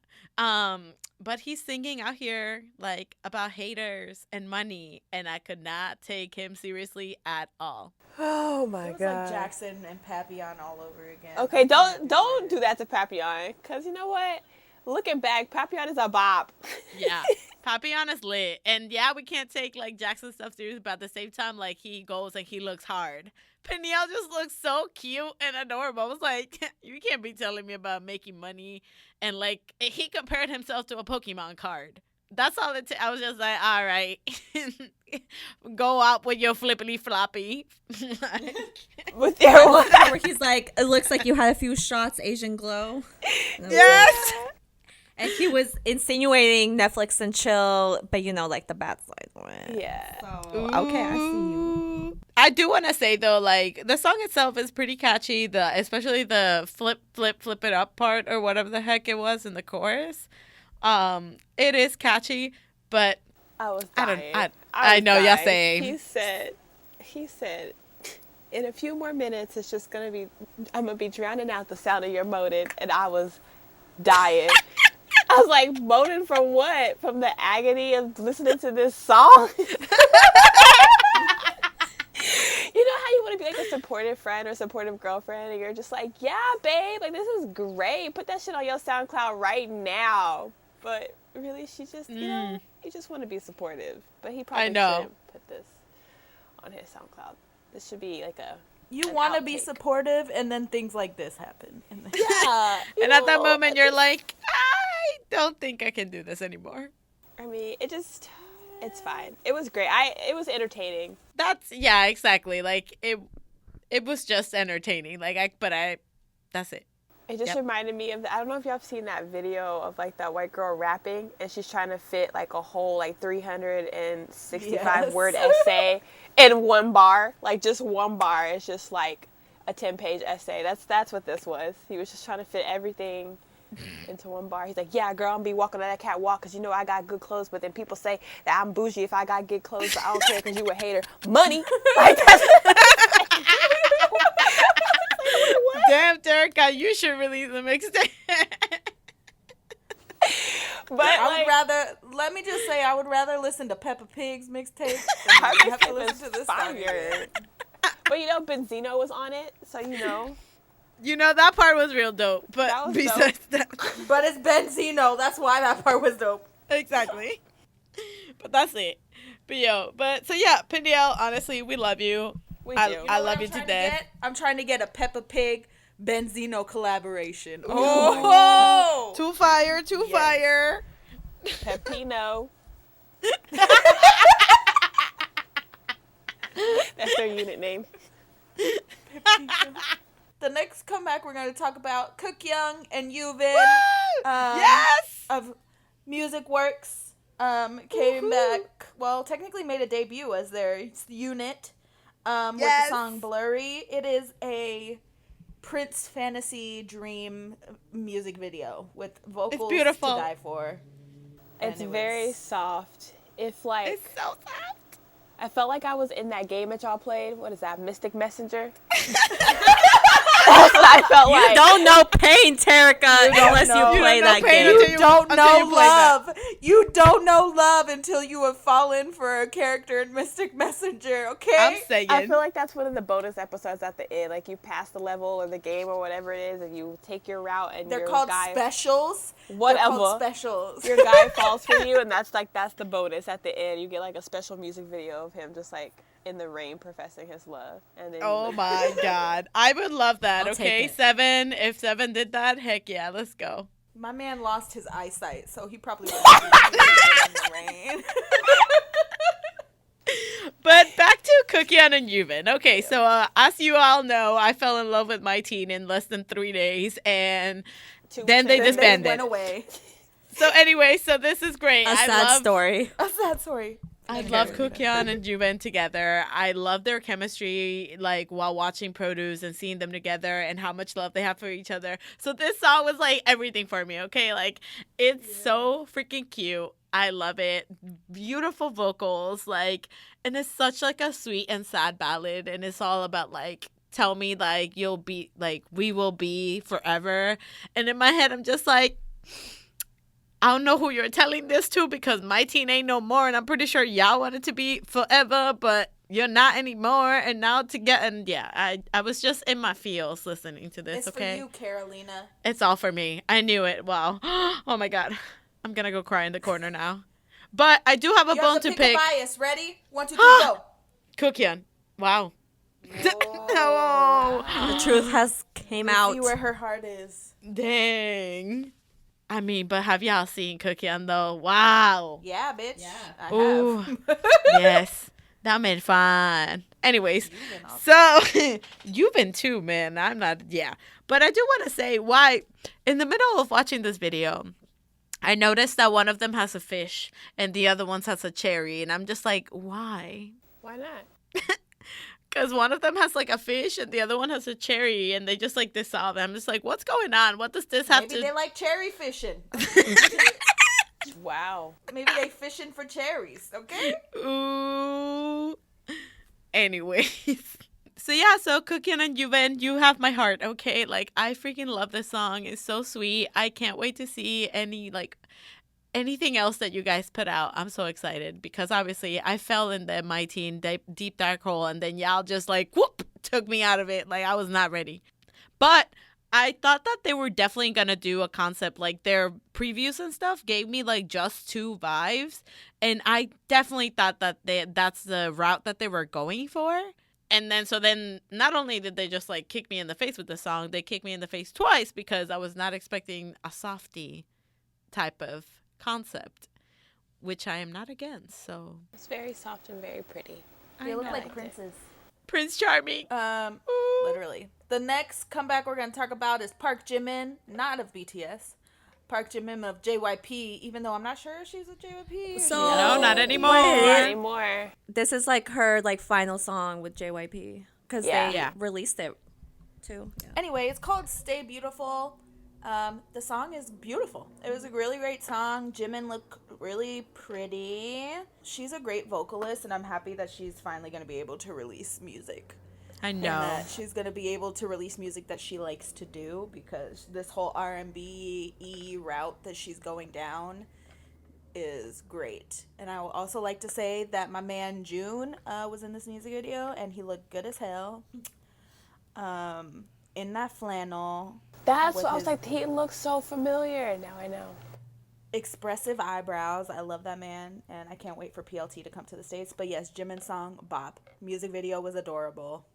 But he's singing out here like about haters and money, and I could not take him seriously at all. Oh my It was God. like Jackson and Papillon all over again. Okay, don't do that to Papillon, cause you know what? Looking back, Papillon is a bop. Yeah, Papillon is lit, and yeah, we can't take like Jackson stuff serious, but at the same time, like he goes and he looks hard. Peniel just looks so cute and adorable. I was like, you can't be telling me about making money, and like he compared himself to a Pokemon card. That's all it. I was just like, all right, go out with your flippity floppy. With their Where he's like, it looks like you had a few shots, Asian glow. Yes. And he was insinuating Netflix and chill, but you know, like the bad side of it. Yeah. So, okay, I see you. I do want to say though, like the song itself is pretty catchy. Especially the flip it up part or whatever the heck it was in the chorus. It is catchy, but I was dying. I know, dying. y'all saying. He said, in a few more minutes, it's just I'm gonna be drowning out the sound of your moaning, and I was dying. I was like, moaning from what? From the agony of listening to this song? You know how you want to be like a supportive friend or supportive girlfriend, and you're just like, yeah, babe, like this is great. Put that shit on your SoundCloud right now. But really, she just, you know, you just want to be supportive. But he probably shouldn't put this on his SoundCloud. This should be like You want to be supportive, and then things like this happen. Yeah. And at that moment, you're like, I don't think I can do this anymore. I mean, it's fine. It was great. It was entertaining. Yeah, exactly. Like it was just entertaining. Like that's it. It just reminded me of I don't know if y'all have seen that video of like that white girl rapping, and she's trying to fit like a whole like 365 word essay in one bar, like just one bar. It's just like a 10-page essay. That's what this was. He was just trying to fit everything into one bar. He's like, yeah, girl, I'm gonna be walking on that catwalk because you know I got good clothes, but then people say that I'm bougie if I got good clothes, but I don't care because you a hater. Money. Like that's Damn, Terica, you should release the mixtape. But let me just say, I would rather listen to Peppa Pig's mixtape than have to listen to this song. But you know, Benzino was on it, so you know. You know, that part was real dope. But that was besides that. But it's Benzino. That's why that part was dope. Exactly. But that's it. But so yeah, Peniel, honestly, we love you. We do. I love you to death. I'm trying to get a Peppa Pig Benzino collaboration. Oh! Too fire. Pepino. That's their unit name. The next comeback we're going to talk about Kookheon and Yuvin. Yes! Of Music Works. Came back, well, technically made a debut as their unit. With the song Blurry. It is a Prince fantasy dream music video with vocals to die for. It's very soft. It's so soft. I felt like I was in that game that y'all played. What is that? Mystic Messenger? That's what I felt like. You don't know pain, Terica, unless you play that game. You don't know love. You don't know love until you have fallen for a character in Mystic Messenger, okay? I'm saying. I feel like that's one of the bonus episodes at the end. Like, you pass the level or the game or whatever it is, and you take your route, and they're called specials. Whatever. They're called specials. Your guy falls for you, and that's the bonus at the end. You get, like, a special music video of him just, like, in the rain professing his love. And then my God. I would love that. I'll okay, 7. If 7 did that, heck yeah, let's go. My man lost his eyesight, so he probably wouldn't be in the rain. But back to Kookheon and Yuvin. Okay, so as you all know, I fell in love with my teen in less than 3 days, and then they disbanded. They went away. So anyway, so this is great. A sad story. I love Kookheon and Jimin together. I love their chemistry, like, while watching Produce and seeing them together and how much love they have for each other. So this song was, like, everything for me, okay? Like, it's so freaking cute. I love it. Beautiful vocals, like, and it's such, like, a sweet and sad ballad, and it's all about, like, tell me, like, you'll be, like, we will be forever. And in my head, I'm just like, I don't know who you're telling this to because my teen ain't no more, and I'm pretty sure y'all want it to be forever, but you're not anymore. And now I was just in my feels listening to this. It's okay, for you, Carolina. It's all for me. I knew it. Wow. Oh my God, I'm gonna go cry in the corner now. But I do have a bone to pick. Bias. Ready? 1, 2, 3, go. Kookheon. Wow. Oh. The truth has came out. See where her heart is. Dang. I mean, but have y'all seen Kookheon though? Wow. Yeah, bitch. Yeah. I Ooh. have. Yes. That made fun. Anyways, so Yuvin too, man. I'm not, But I do want to say why, in the middle of watching this video, I noticed that one of them has a fish and the other one has a cherry. And I'm just like, why? Why not? Because one of them has like a fish and the other one has a cherry, and they just like dissolve. I'm just like, what's going on? What does this have Maybe to? they like cherry fishing. Wow. Maybe they fishing for cherries. Okay. Ooh. Anyways. So yeah, so Kookheon and Yuvin, you have my heart, okay? Like, I freaking love this song. It's so sweet. I can't wait to see anything else that you guys put out. I'm so excited because obviously I fell in the My Teen deep dark hole, and then y'all just like, whoop, took me out of it. Like, I was not ready. But I thought that they were definitely going to do a concept, like their previews and stuff gave me like just 2 vibes. And I definitely thought that that's the route that they were going for. And then not only did they just like kick me in the face with the song, they kicked me in the face twice because I was not expecting a softie type of concept, which I am not against. So It's very soft and very pretty. They look like liked princes. Prince Charming. Literally. The next comeback we're going to talk about is Park Jimin, not of BTS. Park Jimin of JYP, even though I'm not sure if she's a JYP. So No, not anymore. Not Wait. anymore. This is like her like final song with JYP because Yeah. they Yeah. released it too. Yeah. Anyway, it's called Stay Beautiful. The song is beautiful. It was a really great song. Jimin looked really pretty. She's a great vocalist, and I'm happy that she's finally going to be able to release music. I And know. that she's going to be able to release music that she likes to do, because this whole R&B route that she's going down is great. And I would also like to say that my man June was in this music video, and he looked good as hell. In that flannel. That's with what I was his like, he looks so familiar. Now I know. expressive eyebrows. I love that man, and I can't wait for PLT to come to the States. But yes, Jimin's song, Bop. Music video was adorable.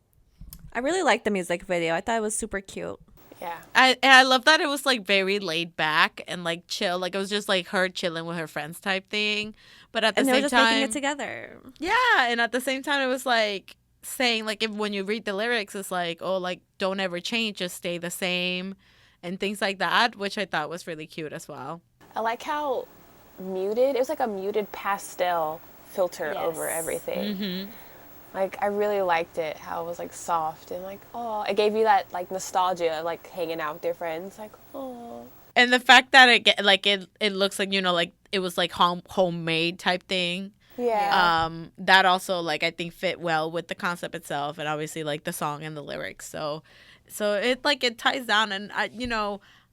I really liked the music video. I thought it was super cute. Yeah. I love that it was like very laid back and like chill. Like it was just like her chilling with her friends type thing. But at the And they were same just time, making it together. yeah, and at the same time, it was like saying like if when you read the lyrics, it's like, oh, like don't ever change, just stay the same, and things like that, which I thought was really cute as well. I like how muted, it was like a muted pastel filter Yes. over everything. Mm-hmm. Like, I really liked it, how it was like soft and like, oh, it gave you that like nostalgia of like hanging out with your friends. Like, oh. And the fact that it looks like, you know, like it was like homemade type thing. Yeah. That also like I think fit well with the concept itself, and obviously like the song and the lyrics. So it like it ties down, and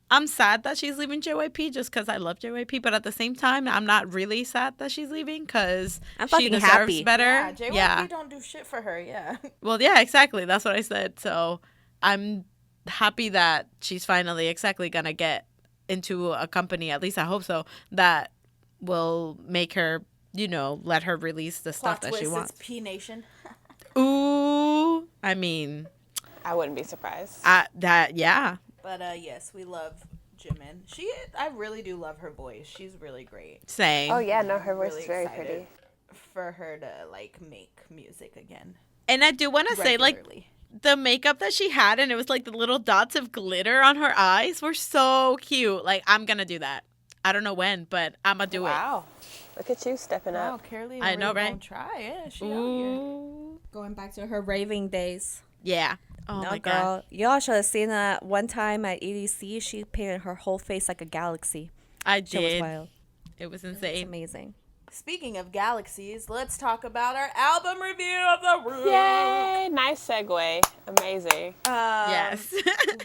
I'm sad that she's leaving JYP just because I love JYP, but at the same time I'm not really sad that she's leaving because I'm she fucking deserves happy. better. Yeah, JYP Yeah. don't do shit for her, yeah. Well, yeah, exactly. That's what I said. So I'm happy that she's finally exactly gonna get into a company, at least I hope so, that will make her, let her release the stuff Plot that she twist, wants. it's P Nation. Ooh, I mean, I wouldn't be surprised. yeah. But yes, we love Jimin. I really do love her voice. She's really great. Same. Oh, yeah, no, her voice Really is very excited pretty. for her to like make music again. And I do want to say, like, regularly. the makeup that she had, and it was like the little dots of glitter on her eyes were so cute. Like, I'm gonna do that. I don't know when, but I'm gonna do Wow. Look at you stepping Wow, up. Carolee, I know, right? Gonna try. Yeah, she it. out here. Ooh. Going back to her raving days. Yeah. Oh No, my girl. god. Y'all should have seen that one time at EDC. She painted her whole face like a galaxy. I Shit was did. wild. It was It's insane. amazing. Speaking of galaxies, let's talk about our album review of The Room. Yay! Nice segue. Amazing. Yes.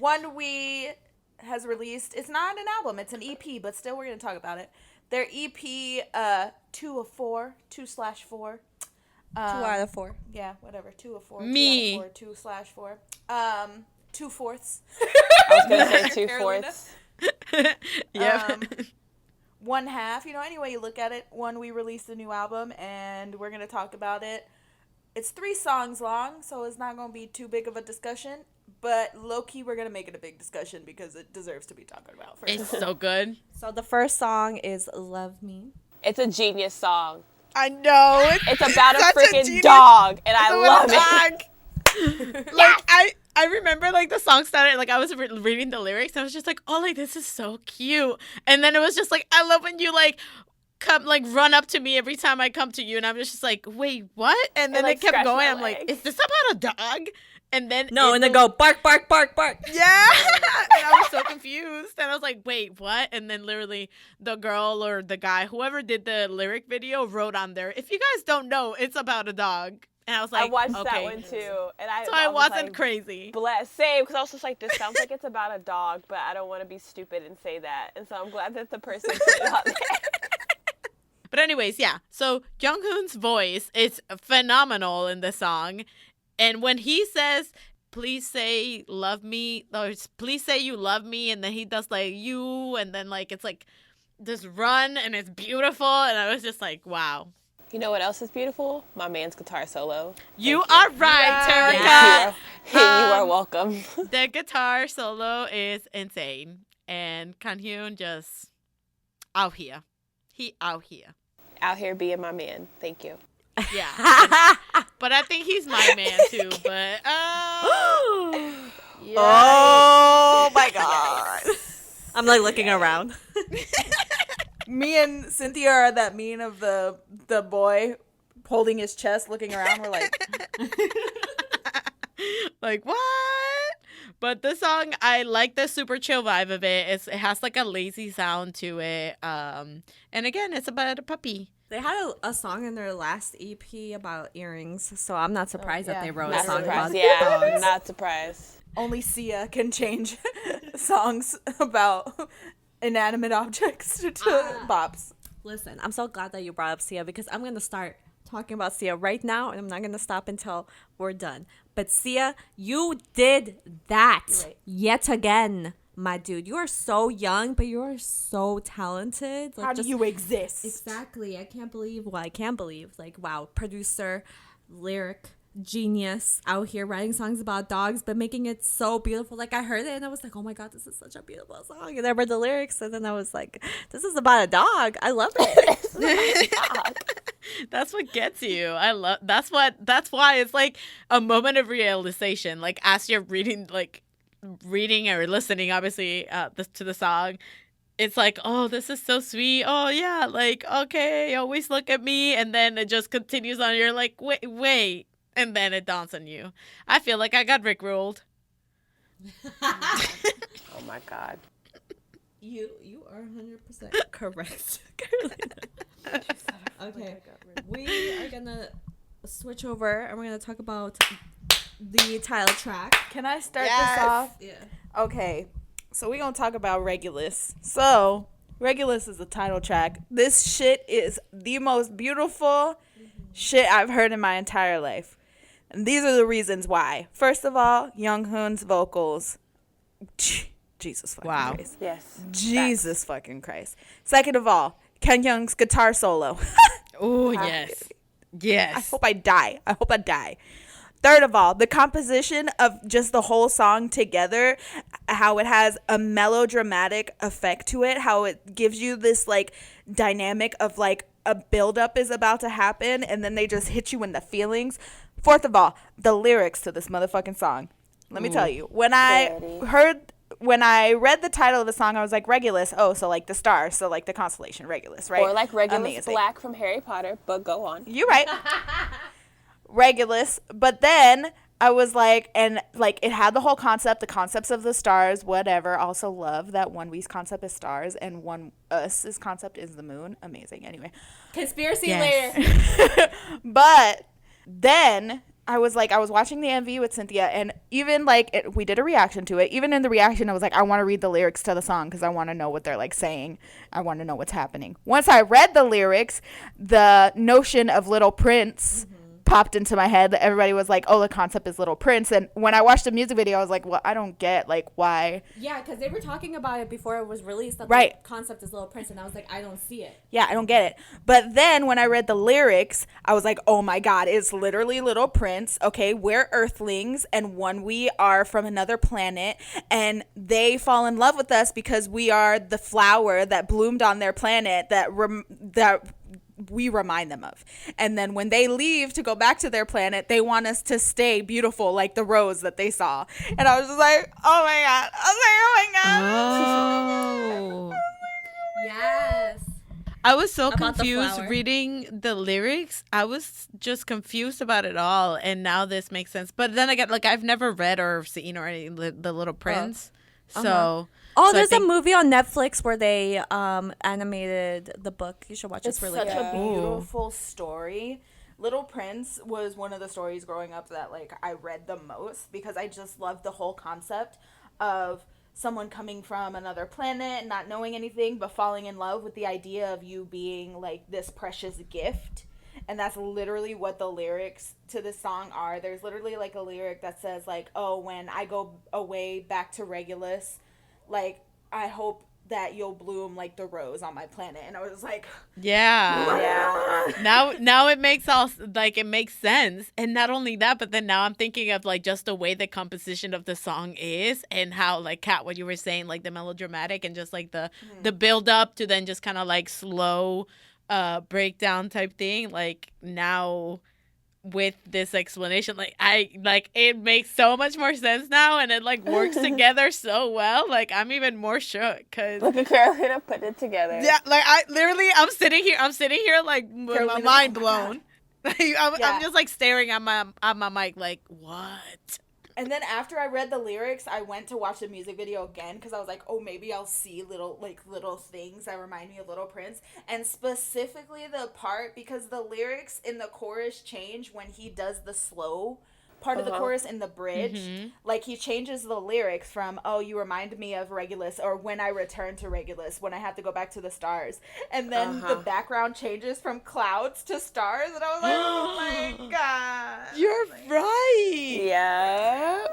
ONEWE has released, it's not an album, it's an EP, but still we're going to talk about it. Their EP, 2 of 4, 2/4. 2 out of 4. Yeah, whatever, 2 of 4. Me. 2/4. 2/4. I was going to say Carolina. 2/4. Yep. 1/2, any way you look at it. ONEWE released a new album, and we're going to talk about it. It's 3 songs long, so it's not going to be too big of a discussion. But low-key, we're going to make it a big discussion because it deserves to be talked about first. It's so good. So the first song is Love Me. It's a genius song. I know. It's about a such freaking genius- dog, and I It's love a it. dog. Like I remember like the song started, like I was reading the lyrics and I was just like, oh, like this is so cute. And then it was just like, I love when you like come like run up to me every time I come to you, and I'm just like, wait, what? And then like, it kept scratch going. my I'm like, legs. is this about a dog? And then No, and then go bark, bark, bark, bark. yeah. And I was so confused, and I was like, wait, what? And then literally the girl or the guy, whoever did the lyric video, wrote on there, if you guys don't know, it's about a dog. And I was like, I watched okay. that one too, and I was wasn't like, crazy. blessed. Same, because I was just like, this sounds like it's about a dog, but I don't want to be stupid and say that. And so I'm glad that the person put it out there. But anyways, yeah. So Junghoon's voice is phenomenal in the song. And when he says, please say love me, or please say you love me, and then he does like you, and then like it's like this run, and it's beautiful. And I was just like, wow. You know what else is beautiful? My man's guitar solo. You are right, Yeah. Terica. You are welcome. The guitar solo is insane. And Kanghyun just out here. He out here. Out here being my man. Thank you. Yeah. But I think he's my man too. But Oh my god. I'm like looking around. Me and Cynthia are that meme of the boy holding his chest, looking around. We're like, like what? But this song, I like the super chill vibe of it. It has like a lazy sound to it. And again, it's about a puppy. They had a song in their last EP about earrings, so I'm not surprised that they wrote Not a song about surprised. Yeah, dogs. not surprised. only Sia can change songs about inanimate objects to bops. Listen, I'm so glad that you brought up Sia because I'm going to start talking about Sia right now, and I'm not going to stop until we're done. But Sia, you did that right. yet again, my dude. You are so young, but you are so talented. Like, How do you exist? Exactly. I can't believe. Well, I can't believe. Like, wow, producer, lyric, genius out here writing songs about dogs, but making it so beautiful. Like, I heard it and I was like, oh my God, this is such a beautiful song. And I read the lyrics and then I was like, this is about a dog. I love it. That's what gets you. That's why it's like a moment of realization. Like as you're reading or listening, obviously, to the song, it's like, oh, this is so sweet. Oh yeah, like okay, always look at me, and then it just continues on. You're like, wait, and then it dawns on you. I feel like I got rickrolled. Oh my God. You are 100% correct. Okay, we are gonna switch over and we're gonna talk about the title track. Can I start this off? Yeah. Okay, so we're going to talk about Regulus. So, Regulus is the title track. This shit is the most beautiful shit I've heard in my entire life. And these are the reasons why. First of all, Junghoon's vocals. Jesus fucking Christ. Yes. Jesus fucking Christ. Second of all, Ken Young's guitar solo. Oh yes. Yes. I hope I die. Third of all, the composition of just the whole song together, how it has a melodramatic effect to it, how it gives you this like dynamic of like a buildup is about to happen and then they just hit you in the feelings. Fourth of all, the lyrics to this motherfucking song. Let me tell you, when I read the title of the song, I was like, Regulus. Oh, so like the stars, so like the constellation, Regulus, right? Or like Regulus Amazing. Black from Harry Potter, but go on. You're right. Regulus. But then I was like, and like it had the whole concept, the concepts of the stars, whatever. Also love that ONEWE's concept is stars and ONEUS's concept is the moon. Amazing. Anyway. Conspiracy Yes. later. But then I was watching the MV with Cynthia, and even like we did a reaction to it. Even in the reaction, I was like, I want to read the lyrics to the song because I want to know what they're like saying. I want to know what's happening. Once I read the lyrics, the notion of Little Prince popped into my head. Everybody was like, oh, the concept is Little Prince. And when I watched the music video, I was like, well, I don't get like why. Yeah, because they were talking about it before it was released. That Right. The concept is Little Prince, and I was like, I don't see it. Yeah, I don't get it. But then when I read the lyrics, I was like, oh my God, it's literally Little Prince. Okay, we're Earthlings and we are from another planet and they fall in love with us because we are the flower that bloomed on their planet that we remind them of. And then when they leave to go back to their planet, they want us to stay beautiful like the rose that they saw. And I was just like, oh my God. I was like, oh my God. Oh. Yes. I was so About the confused flower. reading the lyrics. I was just confused about it all, and now this makes sense. But then again, like I've never read or seen or any the Little Prince, so. Oh, so I there's think- a movie on Netflix where they animated the book. You should watch it. It's It's really such good. a beautiful story. Little Prince was one of the stories growing up that like I read the most because I just loved the whole concept of someone coming from another planet and not knowing anything but falling in love with the idea of you being like this precious gift. And that's literally what the lyrics to this song are. There's literally like a lyric that says like, oh, when I go away back to Regulus, like I hope that you'll bloom like the rose on my planet. And I was like, Yeah. Now it makes it makes sense. And not only that, but then now I'm thinking of like just the way the composition of the song is and how like Kat, what you were saying, like the melodramatic and just like the build up to then just kind of like slow breakdown type thing. Like now with this explanation, it makes so much more sense now, and it like works together so well. Like I'm even more shook because Look at Carolina put it together. yeah, like I'm sitting here like with my Carolina's mind like, oh my blown. I'm Yeah. just like staring at my mic like what? and then after I read the lyrics, I went to watch the music video again because I was like, oh, maybe I'll see little things that remind me of Little Prince. And specifically the part, because the lyrics in the chorus change when he does the slow part of the chorus in the bridge. Like he changes the lyrics from, oh, you remind me of Regulus, or when I return to Regulus, when I have to go back to the stars. And then the background changes from clouds to stars. And I was like, oh my God. You're right. Yeah.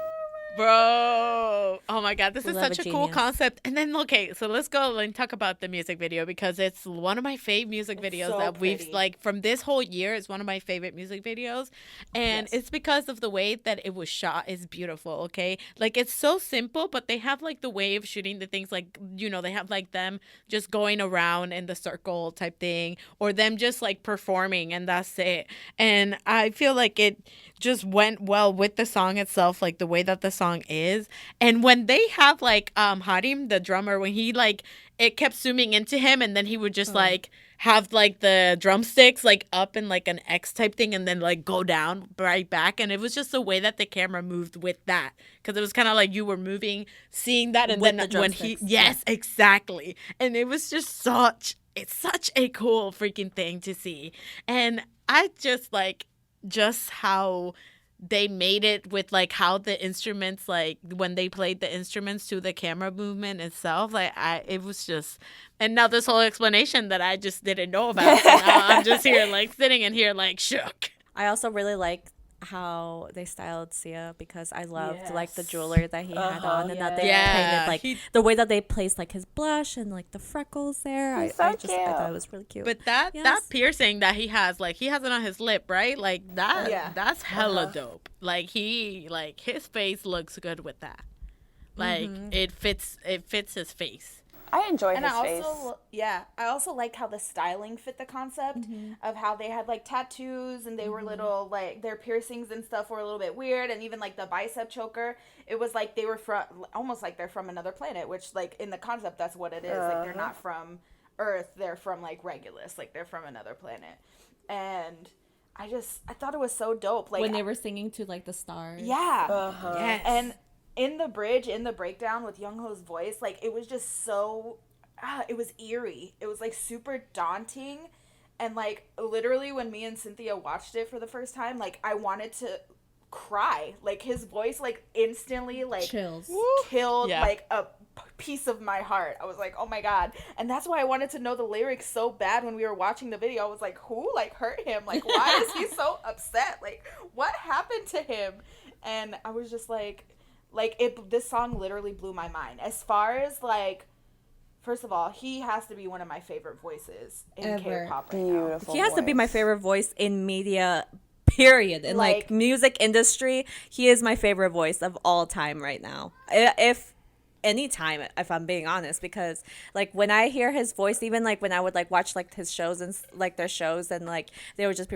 Bro, oh my God, this is Love such a a cool genius. concept. And then, okay, so let's go and talk about the music video because it's one of my favorite music videos so that we've pretty. like from this whole year. It's one of my favorite music videos, and it's because of the way that it was shot is beautiful. Okay, like it's so simple, but they have like the way of shooting the things, like they have like them just going around in the circle type thing, or them just like performing, and that's it. And I feel like it just went well with the song itself, like the way that the song is. And when they have like Harim, the drummer, when he like it kept zooming into him and then he would just like have like the drumsticks like up in like an X type thing and then like go down right back, and it was just the way that the camera moved with that, because it was kind of like you were moving, seeing that, and With then the when he drumsticks. exactly, and it was just it's such a cool freaking thing to see. And I just like just how they made it with like how the instruments, like when they played the instruments to the camera movement itself, like it was just, and now this whole explanation that I just didn't know about, so now I'm just here like sitting in here like shook. I also really like how they styled Sia because I loved like the Yes. jewelry that he had on, and that they Yeah. painted like the way that they placed like his blush and like the freckles there. He's I so just I thought cute. it was really cute. But that Yes. piercing that he has, like he has it on his lip, right? Like that, Yeah. that's hella dope. Like his face looks good with that. Like it fits his face. I enjoy And his I face. also liked how the styling fit the concept of how they had like tattoos and they were little like their piercings and stuff were a little bit weird, and even like the bicep choker, it was like they were from almost like they're from another planet, which like in the concept that's what it is. Like they're not from Earth, they're from like Regulus, like they're from another planet. And I thought it was so dope. Like when they were singing to like the stars. yeah. Yes. And in the bridge, in the breakdown with Young Ho's voice, like it was just so, it was eerie. It was like super daunting. And like literally when me and Cynthia watched it for the first time, like I wanted to cry. Like his voice like instantly like Chills. killed Yeah. like a piece of my heart. I was like, oh my God. And that's why I wanted to know the lyrics so bad when we were watching the video. I was like, who like hurt him? Like why is he so upset? Like what happened to him? And I was just like this song literally blew my mind. As far as like, first of all, he has to be one of my favorite voices in Ever. K-pop right now. Beautiful. He has to be my voice. favorite voice in media, period. In like Like- music industry, he is my favorite voice of all time right now. If anytime, if I'm being honest, because like when I hear his voice, even like when I would like watch like his shows and like their shows and like they would just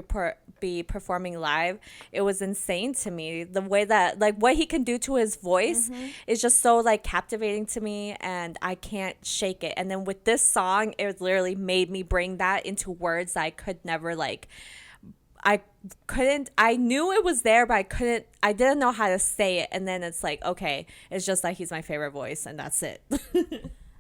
be performing live, it was insane to me. The way that like what he can do to his voice is just so like captivating to me, and I can't shake it. And then with this song, it literally made me bring that into words that I could never like. I knew it was there, but I didn't know how to say it. And then it's like, okay, it's just like he's my favorite voice and that's it.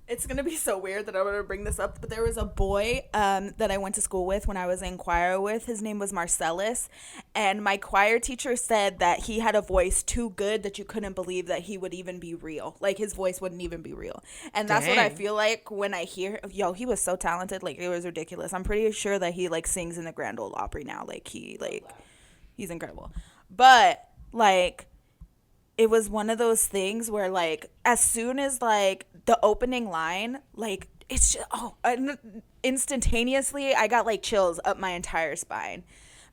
It's going to be so weird that I'm going to bring this up, but there was a boy that I went to school with when I was in choir with. His name was Marcellus, and my choir teacher said that he had a voice too good that you couldn't believe that he would even be real. Like, his voice wouldn't even be real. And that's what I feel like when I hear, he was so talented. Like, it was ridiculous. I'm pretty sure that he, like, sings in the Grand Ole Opry now. Like, he's incredible. But, like, it was one of those things where, like, as soon as, like, the opening line, like, it's just, instantaneously, I got, like, chills up my entire spine.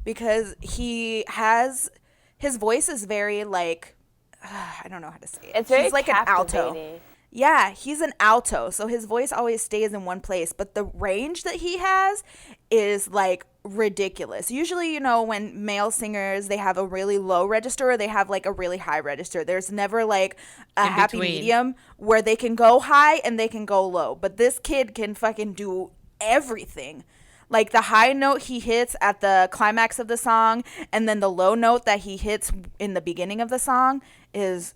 Because his voice is very, like, I don't know how to say it. It's very He's like an alto. captivating. Yeah, he's an alto, so his voice always stays in one place. But the range that he has is, like, ridiculous. Usually, when male singers, they have a really low register or they have, like, a really high register. There's never, like, a happy medium where they can go high and they can go low. But this kid can fucking do everything. Like, the high note he hits at the climax of the song and then the low note that he hits in the beginning of the song is...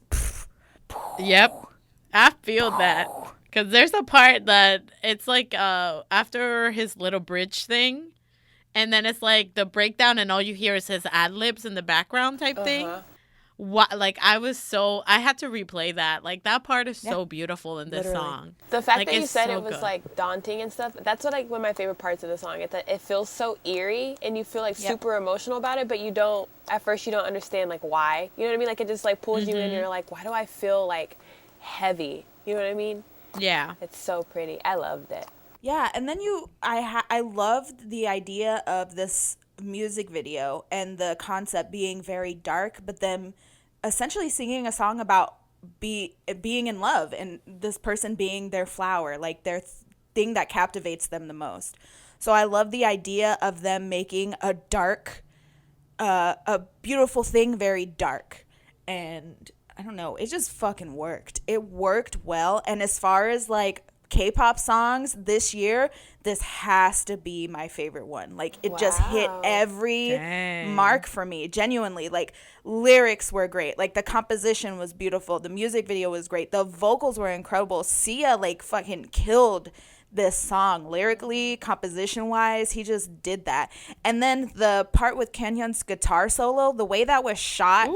Yep. I feel that. Because there's a part that it's like after his little bridge thing, and then it's like the breakdown and all you hear is his ad-libs in the background type thing. What, like, I had to replay that. Like, that part is so beautiful in this song. The fact like, that you said so it was good. like daunting and stuff, that's what, like, one of my favorite parts of the song. It's that it feels so eerie and you feel like super emotional about it, but at first you don't understand, like, why. You know what I mean? Like, it just, like, pulls you in and you're like, why do I feel, like, heavy? You know what I mean? Yeah. It's so pretty. I loved it. Yeah, and then I loved the idea of this music video and the concept being very dark, but then essentially singing a song about being in love and this person being their flower, like their thing that captivates them the most. So I love the idea of them making a beautiful thing very dark. And I don't know, it just fucking worked. It worked well. And as far as, like, K-pop songs this year, this has to be my favorite one. Like, it just hit every mark for me, genuinely. Like, lyrics were great. Like, the composition was beautiful. The music video was great. The vocals were incredible. Sia, like, fucking killed this song lyrically, composition wise. He just did that. And then the part with Kenhyun's guitar solo, the way that was shot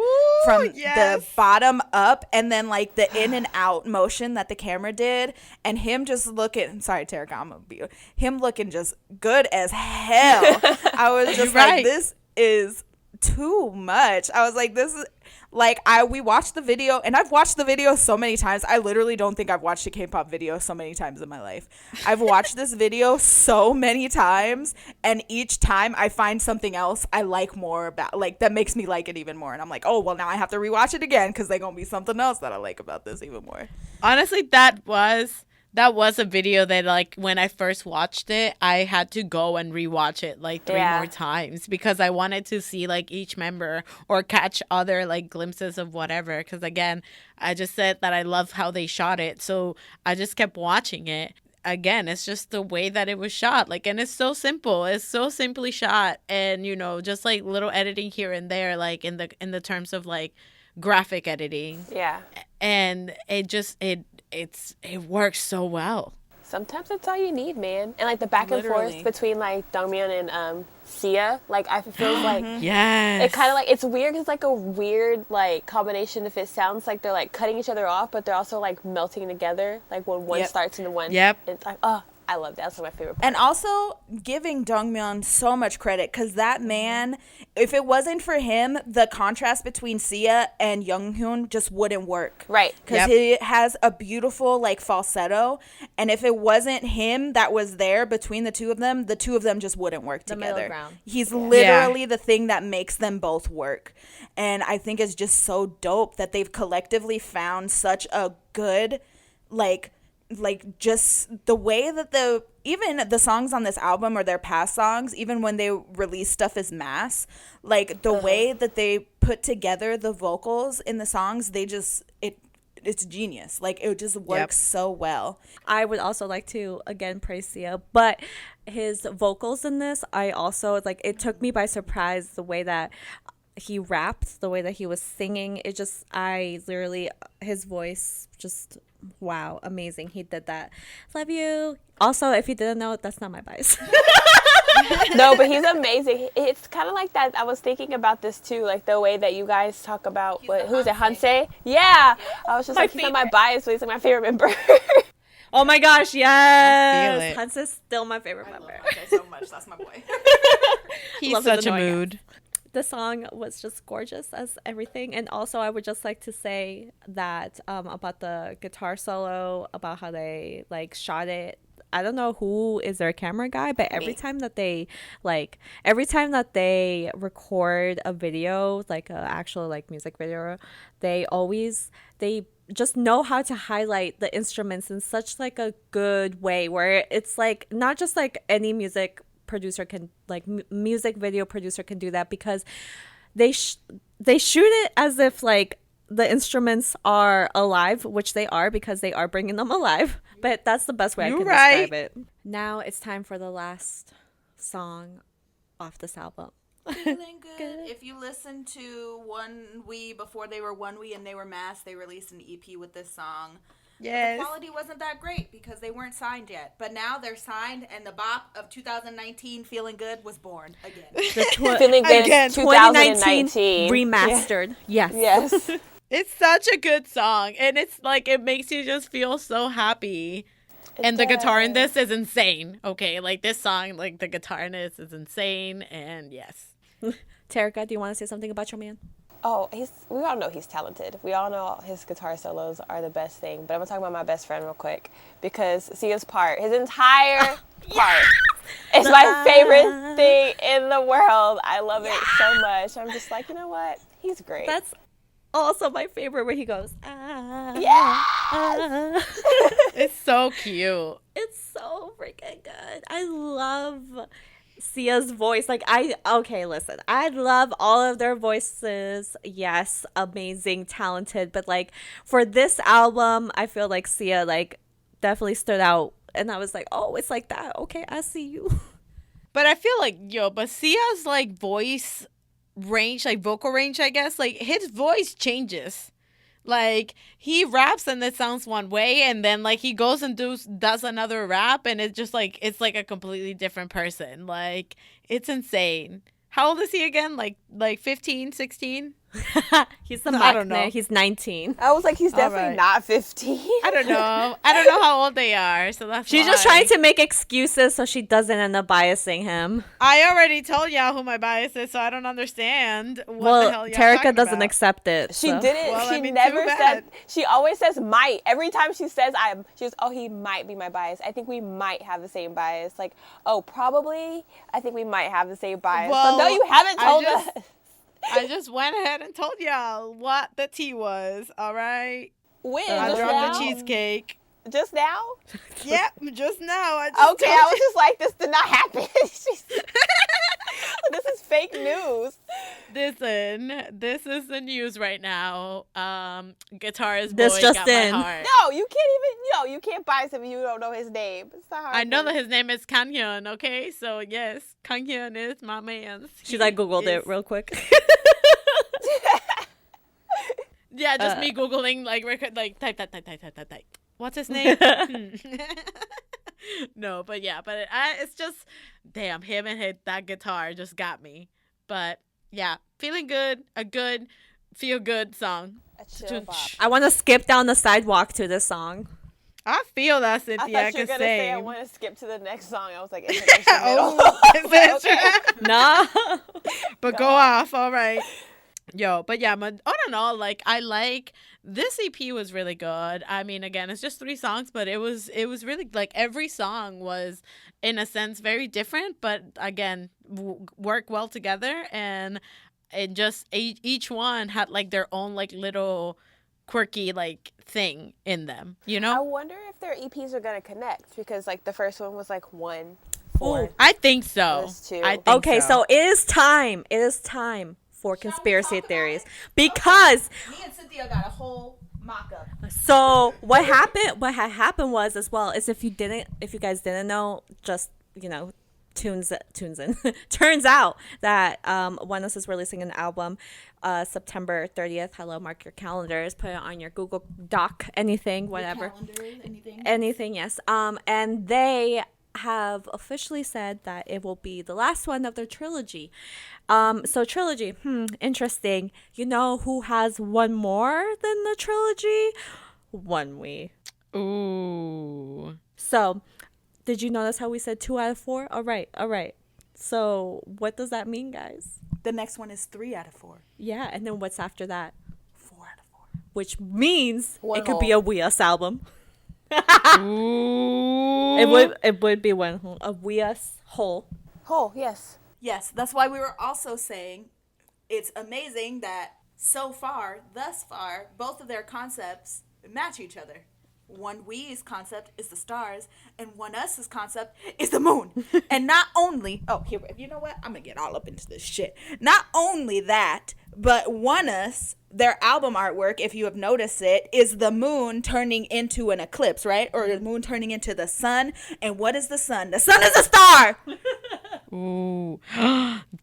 from the bottom up, and then, like, the in and out motion that the camera did, and him just looking, sorry Terika, I'm gonna be him looking just good as hell. I was just like, this is too much. I was like, this is like, we watched the video, and I've watched the video so many times. I literally don't think I've watched a K-pop video so many times in my life. I've watched this video so many times, and each time I find something else I like more about, like, that makes me like it even more. And I'm like, oh, well, now I have to rewatch it again because there's gonna be something else that I like about this even more. Honestly, that was a video that, like, when I first watched it, I had to go and rewatch it, like, 3 more times because I wanted to see, like, each member or catch other, like, glimpses of whatever. Because, again, I just said that I love how they shot it. So I just kept watching it. Again, it's just the way that it was shot. Like, and it's so simple. It's so simply shot. And, just, like, little editing here and there, like, in the terms of, like, graphic editing. Yeah. And it works so well. Sometimes that's all you need, man. And, like, the back and forth between, like, Dongmyeon and Sia, like, I feel like yes, it kind of, like, it's weird. It's like a weird, like, combination if it sounds like they're, like, cutting each other off, but they're also, like, melting together, like, when one starts and one it's like, oh, I love that. That's one of my favorite parts. And also giving Dongmyeon so much credit, because that man, if it wasn't for him, the contrast between Sia and Younghoon just wouldn't work. Right. Because he has a beautiful, like, falsetto, and if it wasn't him that was there between the two of them just wouldn't work together. Middle ground. He's literally the thing that makes them both work. And I think it's just so dope that they've collectively found such a good like just the way that even the songs on this album or their past songs, even when they release stuff as mass, like the way that they put together the vocals in the songs, it's genius. Like it just works so well. I would also like to again praise Sia, but his vocals in this, I also like, it took me by surprise the way that he rapped, the way that he was singing. It just, his voice just, wow, amazing. He did that. Love you. Also, if you didn't know, that's not my bias. No, but he's amazing. It's kind of like that. I was thinking about this too, like the way that you guys talk about who's it, Hansei? Yeah. I was just like, he's not my bias, but he's like my favorite member. Oh my gosh, feel yes. it. Hans is still my favorite member. Hansei so much. That's my boy. He's Love his such a annoying mood. The song was just gorgeous as everything. And also I would just like to say that about the guitar solo, about how they like shot it. I don't know who is their camera guy, but every time that they record a video, like an actual like music video, they just know how to highlight the instruments in such like a good way, where it's like not just like any music producer can, like music video producer can do that, because they shoot it as if like the instruments are alive, which they are, because they are bringing them alive. But that's the best way I can describe it. Now it's time for the last song off this album. Feeling good. If you listen to ONEWE before they were ONEWE and they were mass, they released an EP with this song. Yes. The quality wasn't that great because they weren't signed yet. But now they're signed, and the bop of 2019, Feeling Good, was born again. Feeling Good Again, 2019 remastered. Yeah. Yes. Yes. It's such a good song, and it's like it makes you just feel so happy. And the guitar in this is insane. Okay, like this song, like the guitar in this is insane, and yes. Terica, do you want to say something about your man? Oh, we all know he's talented. We all know his guitar solos are the best thing. But I'm going to talk about my best friend real quick, because Sia's part, his entire part, is my favorite thing in the world. I love it so much. I'm just like, you know what? He's great. That's also my favorite, where he goes, yeah. It's so cute. It's so freaking good. I love Sia's voice. Like, I love all of their voices. Yes, amazing, talented. But like for this album, I feel like Sia like definitely stood out, and I was like, oh, it's like that. Okay, I see you. But I feel like, but Sia's like voice range, like vocal range, I guess, like his voice changes. Like he raps and it sounds one way, and then like he goes and does another rap, and it's just like it's like a completely different person. Like it's insane. How old is he again? Like 15, 16? He's the I don't know. He's 19. I was like, he's definitely right. not 15. I don't know. I don't know how old they are, so that's She's just trying to make excuses so she doesn't end up biasing him. I already told y'all who my bias is, so I don't understand what the hell y'all Terica talking doesn't about. accept it. She so. didn't. Well, She I mean, never too said. bad. She always says might. Every time she says she goes, oh, he might be my bias. I think we might have the same bias. Like, oh, probably. I think we might have the same bias. Well, so no, you haven't told us. I just went ahead and told y'all what the tea was, all right? When? I Just dropped now? the cheesecake. Just now? Yep, just now. I just Okay, told I was just like, this did not happen. This is fake news. Listen, this is the news right now. Guitarist This boy just got in. my heart. No, you can't even. You can't bias him if you don't know his name. It's not hard. I know that his name is Kookheon, okay? So, yes, Kookheon is my man. She like Googled it real quick. Yeah, just me Googling, like type. What's his name? No, but yeah, but it's just, damn, him and that guitar just got me. But yeah, feeling good, a good, feel good song. A chill bop. I want to skip down the sidewalk to this song. I feel that, I Cynthia. thought you were can going to say I say. want to skip to the next song. I was like, it's the Oh, is it true? Nah. But go off, all right. Yo, but yeah, all in all, like I like this EP was really good. I mean, again, it's just 3 songs, but it was really like every song was in a sense very different, but again, work well together, and it just each one had like their own like little quirky like thing in them, you I know? wonder if their EPs are gonna connect because like the first one was like 1, 4. Ooh. I think so. Those two. I think Okay, so it is time. It is time for conspiracy theories because Me and Cynthia got a whole mock-up. so what happened? What had happened was as well is if you guys didn't know, just tunes in. Turns out that ONEWE is releasing an album September 30th. Hello, mark your calendars. Put it on your Google Doc, anything, whatever. Calendar, anything? Anything, yes. And they have officially said that it will be the last one of their trilogy. So trilogy, interesting. You know who has one more than the trilogy? ONEWE. Ooh. So, did you notice how we said 2 out of 4? All right. So, what does that mean, guys? The next one is 3 out of 4. Yeah, and then what's after that? 4 out of 4. Which means One it could whole. be a We Us album. Ooh. It would be one whole, a We Us whole. Oh, yes. Yes, that's why we were also saying it's amazing that thus far, both of their concepts match each other. ONEWE's concept is the stars, and ONEUS's concept is the moon. And not only, you know what? I'm gonna get all up into this shit. Not only that, but ONEUS, their album artwork, if you have noticed it, is the moon turning into an eclipse, right? Or the moon turning into the sun. And what is the sun? The sun is a star. Ooh.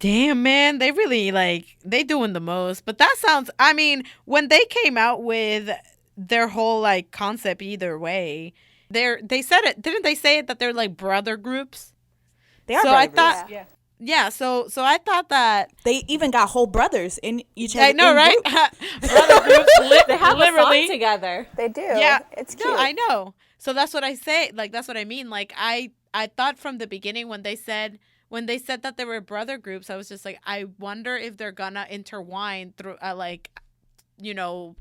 Damn, man. They really they doing the most. But that sounds, I mean, when they came out with their whole concept either way, they said it, didn't they say it that they're like brother groups? They are So brother I thought, groups. yeah, so I thought that They even got whole brothers in each other. I know, in right? groups. Brother groups, They have literally a song together. They do. Yeah, It's cute. No, I know. So that's what I say. That's what I mean. I thought from the beginning when they said that they were brother groups, I was just like, I wonder if they're gonna intertwine through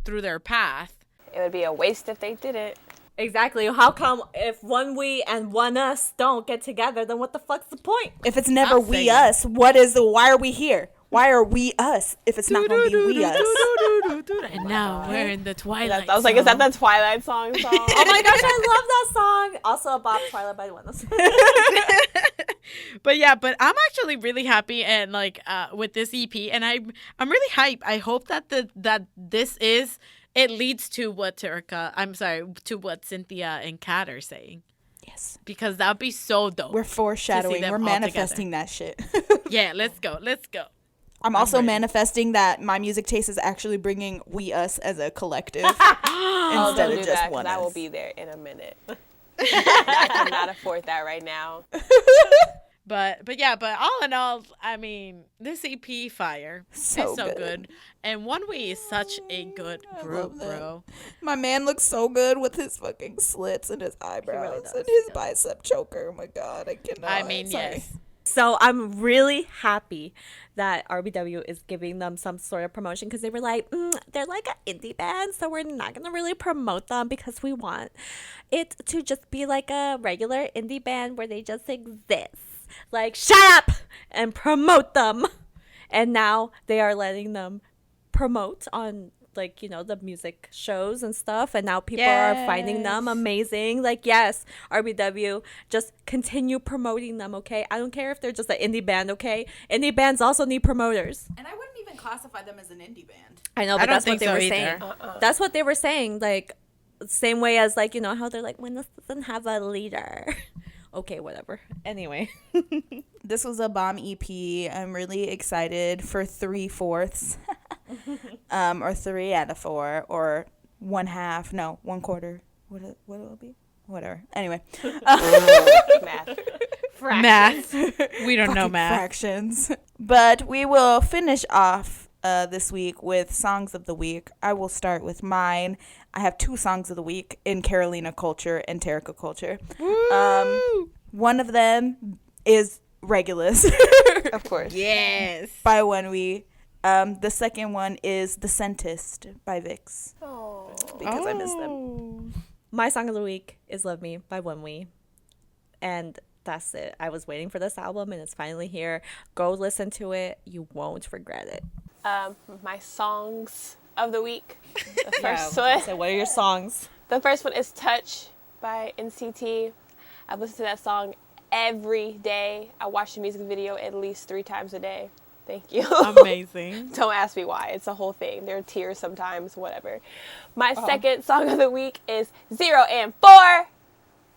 through their path. It would be a waste if they didn't. Exactly. How come if ONEWE and ONEUS don't get together, then what the fuck's the point? If it's never I'm we saying. us, why are we here? Why are we us if it's not going to be we us? And now we're in the twilight. I was like, is that the Twilight song? Oh my gosh, I love that song. Also a bop, Twilight by ONEUS. But I'm actually really happy and with this EP, and I'm really hyped. I hope that it leads to what Cynthia and Kat are saying. Yes. Because that'd be so dope. We're foreshadowing. them We're all manifesting that shit. Yeah, let's go. I'm also ready. manifesting that my music taste is actually bringing we us as a collective Oh, instead don't of do just that, 'cause one I will us. be there in a minute. I cannot afford that right now. But all in all, I mean, this EP fire. So it's so good. good. And ONEWE is such a good group, love that. bro. My man looks so good with his fucking slits and his eyebrows does, and his bicep choker. Oh my god, I cannot. I mean, Sorry. yes. So I'm really happy that RBW is giving them some sort of promotion because they were like, they're like an indie band, so we're not going to really promote them because we want it to just be like a regular indie band where they just exist. Like, shut up and promote them. And now they are letting them promote on the music shows and stuff, and now people are finding them amazing. Yes, RBW, just continue promoting them, okay? I don't care if they're just an indie band, okay? Indie bands also need promoters. And I wouldn't even classify them as an indie band. I know, I but don't that's what think they so were either. saying. That's what they were saying, same way as how they're like, when this doesn't have a leader. Okay, whatever. Anyway. This was a bomb EP. I'm really excited for 3/4, or 3 out of 4, or 1/2. No, 1/4. What will it be? Whatever. Anyway, Math. Math. We don't know fucking math. fractions. But we will finish off this week with songs of the week. I will start with mine. I have 2 songs of the week in Carolina culture and Terica culture. One of them is Regulus Of course. Yes. by ONEWE. The second one is The Scentist by Vix Oh. because I miss them. My song of the week is Love Me by ONEWE. And that's it. I was waiting for this album and it's finally here. Go listen to it. You won't regret it. My songs of the week. The Yeah, first one. so what are your songs? The first one is Touch by NCT. I listen to that song every day. I watch the music video at least 3 times a day. Thank you. Amazing. Don't ask me why. It's a whole thing. There are tears sometimes, whatever. My second song of the week is 0 and 4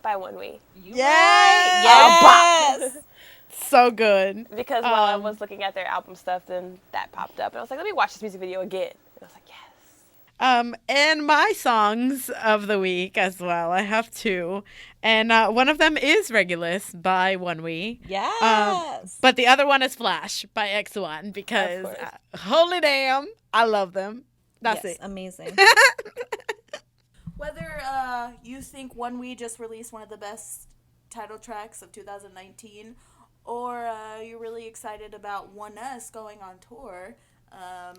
by ONEWE. Yay! Yes. So good. Because while I was looking at their album stuff, then that popped up. And I was like, let me watch this music video again. And I was like, yes. And my songs of the week as well. I have 2. And one of them is Regulus by ONEWE. Yes. But the other one is Flash by X1 because holy damn, I love them. That's yes, it. Amazing. Whether you think ONEWE just released one of the best title tracks of 2019, or you're really excited about ONEUS going on tour,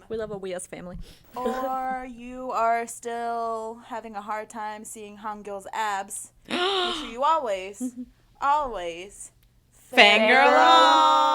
We love a We As family. or you are still having a hard time seeing Hangul's abs, make sure you always Fangirl on.